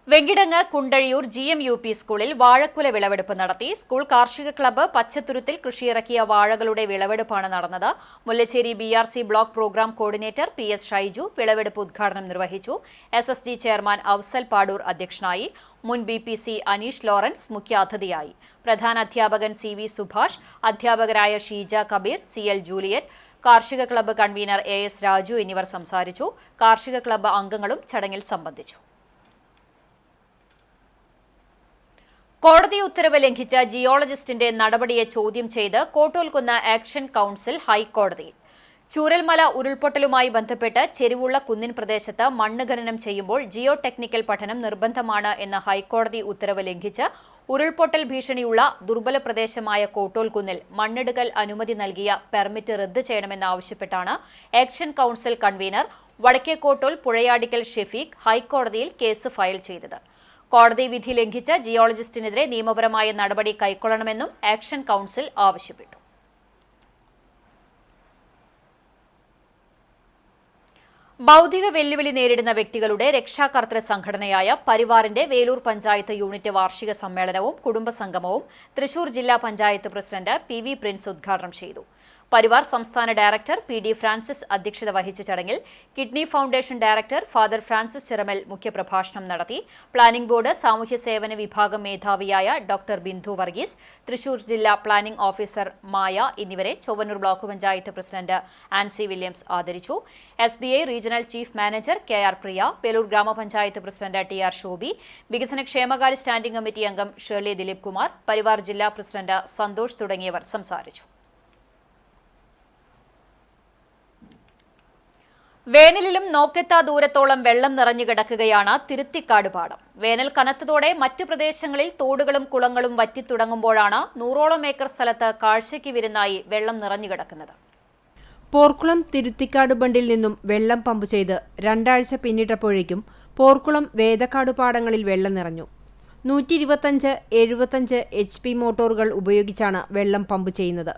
വെങ്കിടങ്ങ് കുണ്ടഴിയൂർ GMUP സ്കൂളിൽ വാഴക്കുല വിളവെടുപ്പ് നടത്തി. സ്കൂൾ കാർഷിക ക്ലബ്ബ് പച്ചത്തുരുത്തിൽ കൃഷിയിറക്കിയ വാഴകളുടെ വിളവെടുപ്പാണ് നടന്നത്. Mullassery BRC block programme coordinator PS Shaiju വിളവെടുപ്പ് ഉദ്ഘാടനം നിർവഹിച്ചു. SSG ചെയർമാൻ അഫ്സൽ പാടൂർ അധ്യക്ഷനായി. മുൻ BPC അനീഷ് ലോറൻസ് മുഖ്യാതിഥിയായി. പ്രധാന അധ്യാപകൻ CV സുഭാഷ്, അധ്യാപകരായ ഷീജ കബീർ, CL ജൂലിയറ്റ്, കാർഷിക ക്ലബ്ബ് കൺവീനർ AS രാജു എന്നിവർ സംസാരിച്ചു. കാർഷിക ക്ലബ്ബ് അംഗങ്ങളും ചടങ്ങിൽ സംബന്ധിച്ചു. കോടതി ഉത്തരവ് ലംഘിച്ച ജിയോളജിസ്റ്റിന്റെ നടപടിയെ ചോദ്യം ചെയ്ത് കോട്ടൂൽക്കുന്ന് ആക്ഷൻ കൗൺസിൽ ഹൈക്കോടതിയിൽ. ചൂരൽമല ഉരുൾപൊട്ടലുമായി ബന്ധപ്പെട്ട് ചെരിവുള്ള കുന്നിൻ പ്രദേശത്ത് മണ്ണ് ഖനനം ചെയ്യുമ്പോൾ ജിയോ ടെക്നിക്കൽ പഠനം നിർബന്ധമാണ് എന്ന ഹൈക്കോടതി ഉത്തരവ് ലംഘിച്ച് ഉരുൾപൊട്ടൽ ഭീഷണിയുള്ള ദുർബല പ്രദേശമായ കോട്ടോൽ കുന്നിൽ മണ്ണെടുക്കൽ അനുമതി നൽകിയ പെർമിറ്റ് റദ്ദ് ചെയ്യണമെന്നാവശ്യപ്പെട്ടാണ് ആക്ഷൻ കൌൺസിൽ കൺവീനർ വടക്കേക്കോട്ടോൽ പുഴയാടിക്കൽ ഷെഫീഖ് ഹൈക്കോടതിയിൽ കേസ് ഫയൽ ചെയ്തത്. കോടതി വിധി ലംഘിച്ച ജിയോളജിസ്റ്റിനെതിരെ നിയമപരമായ നടപടി കൈക്കൊള്ളണമെന്നും ആക്ഷൻ കൌൺസിൽ ആവശ്യപ്പെട്ടു. ബൗദ്ധിക വെല്ലുവിളി നേരിടുന്ന വ്യക്തികളുടെ രക്ഷാകർതൃ സംഘടനയായ പരിവാറിന്റെ വേലൂർ പഞ്ചായത്ത് യൂണിറ്റ് വാർഷിക സമ്മേളനവും കുടുംബസംഗമവും തൃശൂർ ജില്ലാ പഞ്ചായത്ത് പ്രസിഡന്റ് പി.വി. പ്രിൻസ് ഉദ്ഘാടനം ചെയ്തു. പരിവാർ സംസ്ഥാന ഡയറക്ടർ പി.ഡി. ഫ്രാൻസിസ് അധ്യക്ഷത വഹിച്ച ചടങ്ങിൽ kidney foundation director father Francis Chiramel മുഖ്യപ്രഭാഷണം നടത്തി. പ്ലാനിംഗ് ബോർഡ് സാമൂഹ്യ സേവന വിഭാഗം മേധാവിയായ ഡോക്ടർ ബിന്ദു വർഗീസ്, തൃശൂർ ജില്ലാ പ്ലാനിംഗ് ഓഫീസർ മായ എന്നിവരെ Chowwannur block panchayat president Ancy Williams ആദരിച്ചു. SBI regional chief manager KR പ്രിയ, വേലൂർ ഗ്രാമപഞ്ചായത്ത് പ്രസിഡന്റ് TR ശോഭി, വികസന ക്ഷേമകാര്യ സ്റ്റാൻഡിംഗ് കമ്മിറ്റി അംഗം ഷേർലി ദിലീപ് കുമാർ, പരിവാർ ജില്ലാ പ്രസിഡന്റ് സന്തോഷ് തുടങ്ങിയവർ സംസാരിച്ചു. വേനലിലും നോക്കെത്താ ദൂരത്തോളം വെള്ളം നിറഞ്ഞു കിടക്കുകയാണ് തിരുത്തിക്കാട് പാടം. വേനൽ കനത്തതോടെ മറ്റു പ്രദേശങ്ങളിൽ തോടുകളും കുളങ്ങളും വറ്റിത്തുടങ്ങുമ്പോഴാണ് 100ഓളം ഏക്കർ സ്ഥലത്ത് കാഴ്ചയ്ക്ക് വിരുന്നായി വെള്ളം നിറഞ്ഞു കിടക്കുന്നത്. പോർക്കുളം തിരുത്തിക്കാട് ബണ്ടിൽ നിന്നും വെള്ളം പമ്പ് ചെയ്ത് 2 ആഴ്ച പിന്നിട്ടപ്പോഴേക്കും പോർക്കുളം വേദക്കാട് പാടങ്ങളിൽ വെള്ളം നിറഞ്ഞു. 125-75 HP മോട്ടോറുകൾ ഉപയോഗിച്ചാണ് വെള്ളം പമ്പ് ചെയ്യുന്നത്.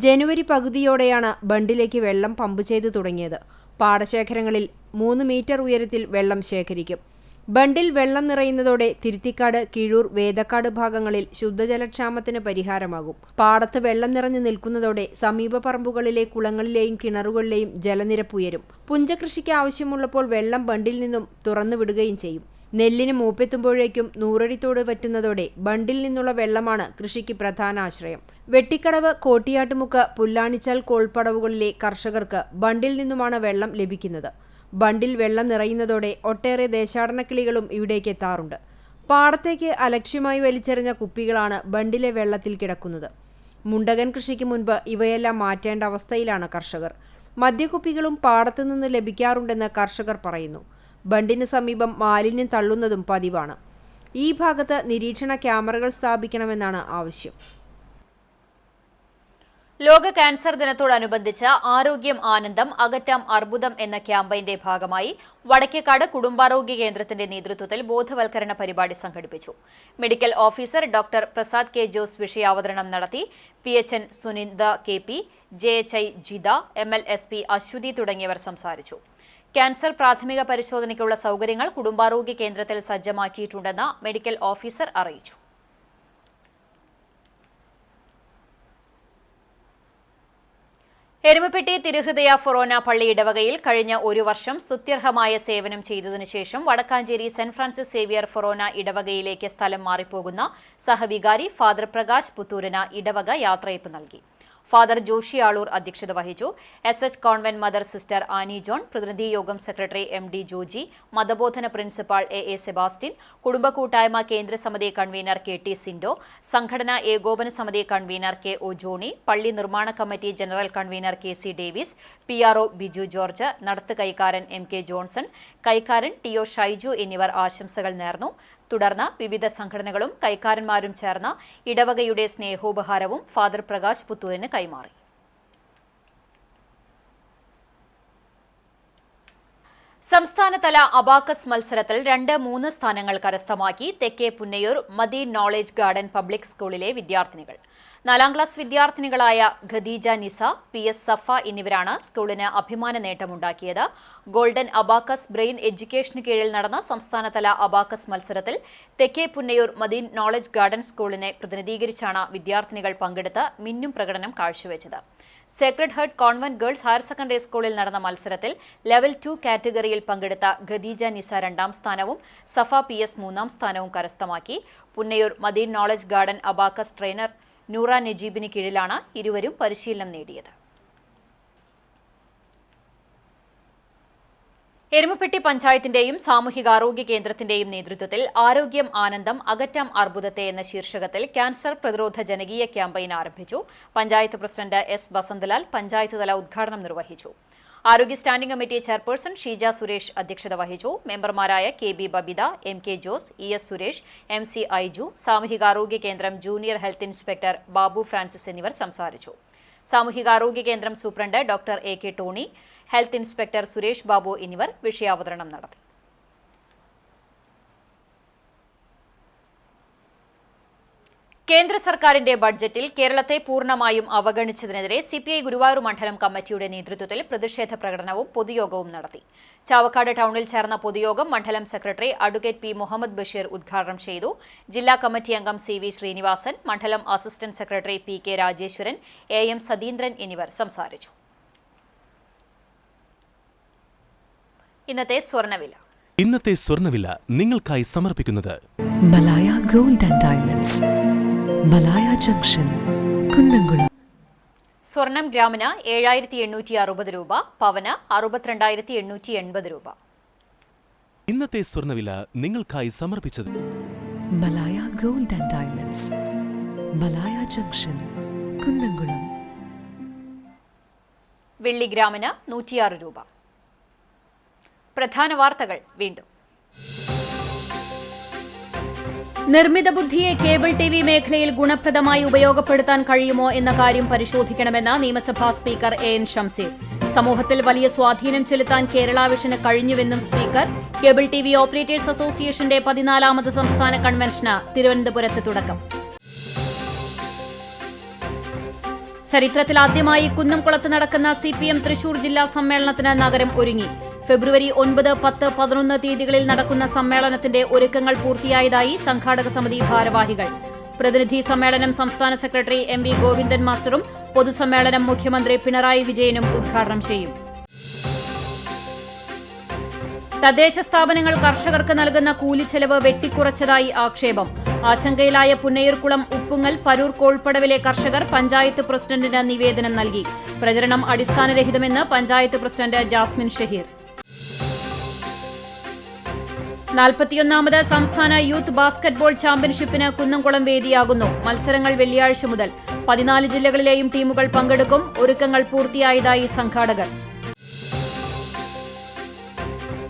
ജനുവരി പകുതിയോടെയാണ് ബണ്ടിലേക്ക് വെള്ളം പമ്പ് ചെയ്ത് തുടങ്ങിയത്. പാടശേഖരങ്ങളിൽ 3 മീറ്റർ ഉയരത്തിൽ വെള്ളം ശേഖരിക്കും. ബണ്ടിൽ വെള്ളം നിറയുന്നതോടെ തിരുത്തിക്കാട്, കിഴൂർ, വേദക്കാട് ഭാഗങ്ങളിൽ ശുദ്ധജലക്ഷാമത്തിന് പരിഹാരമാകും. പാടത്ത് വെള്ളം നിറഞ്ഞു നിൽക്കുന്നതോടെ സമീപ പറമ്പുകളിലെ കുളങ്ങളിലെയും കിണറുകളിലെയും ജലനിരപ്പ് ഉയരും. പുഞ്ചകൃഷിക്ക് ആവശ്യമുള്ളപ്പോൾ വെള്ളം ബണ്ടിൽ നിന്നും തുറന്നുവിടുകയും ചെയ്യും. നെല്ലിന് മൂപ്പെത്തുമ്പോഴേക്കും 100 അടി തോട് വറ്റുന്നതോടെ ബണ്ടിൽ നിന്നുള്ള വെള്ളമാണ് കൃഷിക്ക് പ്രധാന ആശ്രയം. വെട്ടിക്കടവ്, കോട്ടിയാട്ടുമുക്ക്, പുല്ലാണിച്ചാൽ കോൾപ്പടവുകളിലെ കർഷകർക്ക് ബണ്ടിൽ നിന്നുമാണ് വെള്ളം ലഭിക്കുന്നത്. ബണ്ടിൽ വെള്ളം നിറയുന്നതോടെ ഒട്ടേറെ ദേശാടനക്കിളികളും ഇവിടേക്ക് എത്താറുണ്ട്. പാടത്തേക്ക് അലക്ഷ്യമായി വലിച്ചെറിഞ്ഞ കുപ്പികളാണ് ബണ്ടിലെ വെള്ളത്തിൽ കിടക്കുന്നത്. മുണ്ടകൻ കൃഷിക്ക് മുൻപ് ഇവയെല്ലാം മാറ്റേണ്ട അവസ്ഥയിലാണ് കർഷകർ. മദ്യക്കുപ്പികളും പാടത്തുനിന്ന് ലഭിക്കാറുണ്ടെന്ന് കർഷകർ പറയുന്നു. ബണ്ടിന് സമീപം മാലിന്യം തള്ളുന്നതും പതിവാണ്. ഈ ഭാഗത്ത് നിരീക്ഷണ ക്യാമറകൾ സ്ഥാപിക്കണമെന്നാണ് ആവശ്യം. ലോക ക്യാൻസർ ദിനത്തോടനുബന്ധിച്ച് ആരോഗ്യം ആനന്ദം അകറ്റാം അർബുദം എന്ന ക്യാമ്പയിന്റെ ഭാഗമായി വടക്കേക്കാട് കുടുംബാരോഗ്യ കേന്ദ്രത്തിന്റെ നേതൃത്വത്തിൽ ബോധവൽക്കരണ പരിപാടി സംഘടിപ്പിച്ചു. Medical officer doctor Prasad K Jose വിഷയാവതരണം നടത്തി. PHN സുനിന്ദ KP, JHI Jitha, MLSP Aswathy തുടങ്ങിയവർ സംസാരിച്ചു. ക്യാൻസർ പ്രാഥമിക പരിശോധനയ്ക്കുള്ള സൗകര്യങ്ങൾ കുടുംബാരോഗ്യ കേന്ദ്രത്തിൽ സജ്ജമാക്കിയിട്ടുണ്ടെന്ന് മെഡിക്കൽ ഓഫീസർ അറിയിച്ചു. എരുമപ്പെട്ടി തിരുഹൃദയ ഫൊറോന പള്ളി ഇടവകയിൽ കഴിഞ്ഞ 1 വർഷം സ്തുത്യർഹമായ സേവനം ചെയ്തതിനു ശേഷം വടക്കാഞ്ചേരി സെന്റ് ഫ്രാൻസിസ് സേവിയർ ഫൊറോന ഇടവകയിലേക്ക് സ്ഥലം മാറിപ്പോകുന്ന സഹവികാരി ഫാദർ പ്രകാശ് പുത്തൂരിന് ഇടവക യാത്രയയപ്പ് നൽകി. ഫാദർ ജോഷി ആളൂർ അധ്യക്ഷത വഹിച്ചു. SH convent mother sister Annie John, പ്രതിനിധി യോഗം സെക്രട്ടറി MD ജോജി, മതബോധന പ്രിൻസിപ്പാൾ AA സെബാസ്റ്റ്യൻ, കുടുംബ കൂട്ടായ്മ കേന്ദ്ര സമിതി കൺവീനർ KT സിൻഡോ, സംഘടനാ ഏകോപന സമിതി കൺവീനർ KO ജോണി, പള്ളി നിർമ്മാണ committee general convener KC Davis, PRO Biju George, നടത്ത് കൈക്കാരൻ MK ജോൺസൺ, കൈക്കാരൻ TO ഷൈജു എന്നിവർ ആശംസകൾ നേർന്നു. തുടർന്ന് വിവിധ സംഘടനകളും കൈക്കാരന്മാരും ചേർന്ന് ഇടവകയുടെ സ്നേഹോപഹാരവും ഫാദർ പ്രകാശ് പുത്തൂരിന് കൈമാറി. സംസ്ഥാനതല അബാക്കസ് മത്സരത്തിൽ 2-3 സ്ഥാനങ്ങൾ കരസ്ഥമാക്കി തെക്കേ Punnayur Madeen knowledge garden public സ്കൂളിലെ വിദ്യാർത്ഥിനികൾ. 4ാം ക്ലാസ് വിദ്യാർത്ഥിനികളായ ഖദീജ നിസ, PS സഫ എന്നിവരാണ് സ്കൂളിന് അഭിമാന നേട്ടമുണ്ടാക്കിയത്. ഗോൾഡൻ അബാക്കസ് ബ്രെയിൻ എഡ്യൂക്കേഷന് കീഴിൽ നടന്ന സംസ്ഥാനതല അബാക്കസ് മത്സരത്തിൽ തെക്കേ പുന്നയൂർ മദീൻ നോളേജ് ഗാർഡൻ സ്കൂളിനെ പ്രതിനിധീകരിച്ചാണ് വിദ്യാർത്ഥിനികൾ പങ്കെടുത്ത് മിന്നും പ്രകടനം കാഴ്ചവെച്ചത്. Sacred Heart Convent Girls Higher Secondary സ്കൂളിൽ നടന്ന മത്സരത്തിൽ ലെവൽ 2 കാറ്റഗറിയിൽ പങ്കെടുത്ത ഖദീജ നിസ 2ാം സ്ഥാനവും സഫ PS 3ാം സ്ഥാനവും കരസ്ഥമാക്കി. Punnayur Madeen knowledge garden abacus trainer Noora നജീബിന് കീഴിലാണ് ഇരുവരും പരിശീലനം നേടിയത്. എരുമപ്പെട്ടി പഞ്ചായത്തിന്റെയും സാമൂഹികാരോഗ്യ കേന്ദ്രത്തിന്റെയും നേതൃത്വത്തിൽ ആരോഗ്യം ആനന്ദം അകറ്റാം അർബുദത്തെ എന്ന ശീർഷകത്തിൽ ക്യാൻസർ പ്രതിരോധ ജനകീയ ക്യാമ്പയിൻ ആരംഭിച്ചു. പഞ്ചായത്ത് പ്രസിഡന്റ് എസ് ബസന്തലാൽ പഞ്ചായത്ത് തല ഉദ്ഘാടനം നിർവഹിച്ചു. ആരോഗ്യ standing committee chairperson Sheeja Suresh അധ്യക്ഷത വഹിച്ചു. മെമ്പർമാരായ KB Babita, MK Jose, ES Suresh, MC Aiju, സാമൂഹികാരോഗ്യ കേന്ദ്രം junior health inspector Babu Francis എന്നിവർ സംസാരിച്ചു. സാമൂഹികാരോഗ്യ കേന്ദ്രം superintendent doctor AK Tony, health inspector Suresh Babu എന്നിവർ വിഷയാവതരണം നടത്തി. കേന്ദ്ര സർക്കാരിന്റെ ബഡ്ജറ്റിൽ കേരളത്തെ പൂർണ്ണമായും അവഗണിച്ചതിനെതിരെ CPI ഗുരുവായൂർ മണ്ഡലം കമ്മിറ്റിയുടെ നേതൃത്വത്തിൽ പ്രതിഷേധ പ്രകടനവും പൊതുയോഗവും നടത്തി. ചാവക്കാട് ടൗണിൽ ചേർന്ന പൊതുയോഗം മണ്ഡലം secretary advocate P. Muhammad Basheer ഉദ്ഘാടനം ചെയ്തു. ജില്ലാ കമ്മിറ്റി അംഗം CV ശ്രീനിവാസൻ, മണ്ഡലം assistant secretary PK Rajeswaran, AM Sathindran എന്നിവർ സംസാരിച്ചു. ഇന്നത്തെ സ്വർണ്ണവില നിങ്ങൾക്കായി സമർപ്പിക്കുന്നത് Malaya gold and diamonds, Malaya junction, Kunnamkulam. സ്വർണം ഗ്രാമിന് 7,860 രൂപ, പവന് 62,880 രൂപ. ഇന്നത്തെ സ്വർണ്ണവില നിങ്ങൾക്കായി സമർപ്പിച്ചത് Malaya gold and diamonds, Malaya junction, Kunnamkulam. വെള്ളി ഗ്രാമിന് 106 രൂപ. പ്രധാന വാർത്തകൾ വീണ്ടും. നിർമ്മിത ബുദ്ധിയെ കേബിൾ TV മേഖലയിൽ ഗുണപ്രദമായി ഉപയോഗപ്പെടുത്താൻ കഴിയുമോ എന്ന കാര്യം പരിശോധിക്കണമെന്ന് നിയമസഭാ സ്പീക്കർ AN ഷംസീർ. സമൂഹത്തിൽ വലിയ സ്വാധീനം ചെലുത്താൻ കേരള വിഷന് കഴിഞ്ഞുവെന്നും സ്പീക്കർ. കേബിൾ TV ഓപ്പറേറ്റേഴ്സ് അസോസിയേഷന്റെ 14ാമത് സംസ്ഥാന കൺവെൻഷന് തിരുവനന്തപുരത്ത് തുടക്കം. ചരിത്രത്തിൽ ആദ്യമായി കുന്നംകുളത്ത് നടക്കുന്ന CPM തൃശൂർ ജില്ലാ സമ്മേളനത്തിന് നഗരം ഒരുങ്ങി. ഫെബ്രുവരി 9, 10, 11 തീയതികളിൽ നടക്കുന്ന സമ്മേളനത്തിന്റെ ഒരുക്കങ്ങൾ പൂർത്തിയായതായി സംഘാടക സമിതി ഭാരവാഹികൾ. പ്രതിനിധി സമ്മേളനം സംസ്ഥാന സെക്രട്ടറി MV ഗോവിന്ദൻ മാസ്റ്ററും പൊതുസമ്മേളനം മുഖ്യമന്ത്രി പിണറായി വിജയനും ഉദ്ഘാടനം ചെയ്യും. തദ്ദേശ സ്ഥാപനങ്ങൾ കർഷകർക്ക് നൽകുന്ന കൂലിച്ചെലവ് വെട്ടിക്കുറച്ചതായി ആക്ഷേപം. ആശങ്കയിലായ പുന്നയൂർകുളം, ഉപ്പുങ്ങൽ, പരൂർ, കോൾപ്പടവിലെ കർഷകർ പഞ്ചായത്ത് പ്രസിഡന്റിന് നിവേദനം നൽകി. പ്രചരണം അടിസ്ഥാനരഹിതമെന്ന് പഞ്ചായത്ത് പ്രസിഡന്റ് ജാസ്മിൻ ഷഹീർ. 41ാമത് സംസ്ഥാന യൂത്ത് ബാസ്കറ്റ്ബോൾ ചാമ്പ്യൻഷിപ്പിന് കുന്നംകുളം വേദിയാകുന്നു. മത്സരങ്ങൾ വെള്ളിയാഴ്ച മുതൽ. 14 ജില്ലകളിലെയും ടീമുകൾ പങ്കെടുക്കും. ഒരുക്കങ്ങൾ പൂർത്തിയായതായി സംഘാടകർ.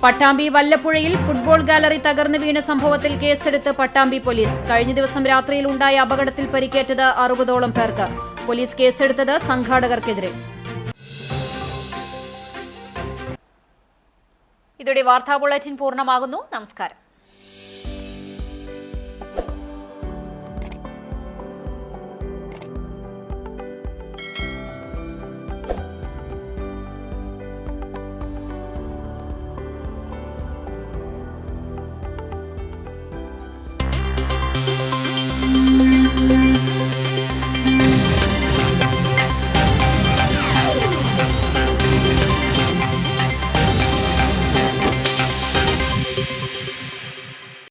പട്ടാമ്പി വല്ലപ്പുഴയിൽ ഫുട്ബോൾ ഗാലറി തകർന്നു വീണ സംഭവത്തിൽ കേസെടുത്ത് പട്ടാമ്പി പോലീസ്. കഴിഞ്ഞ ദിവസം രാത്രിയിൽ ഉണ്ടായ അപകടത്തിൽ പരിക്കേറ്റത് 60ഓളം പേർക്ക്. പോലീസ് കേസെടുത്തത് സംഘാടകർക്കെതിരെ. ഇതോടെ വാർത്താ ബുള്ളറ്റിൻ പൂർണ്ണമാകുന്നു. നമസ്കാരം.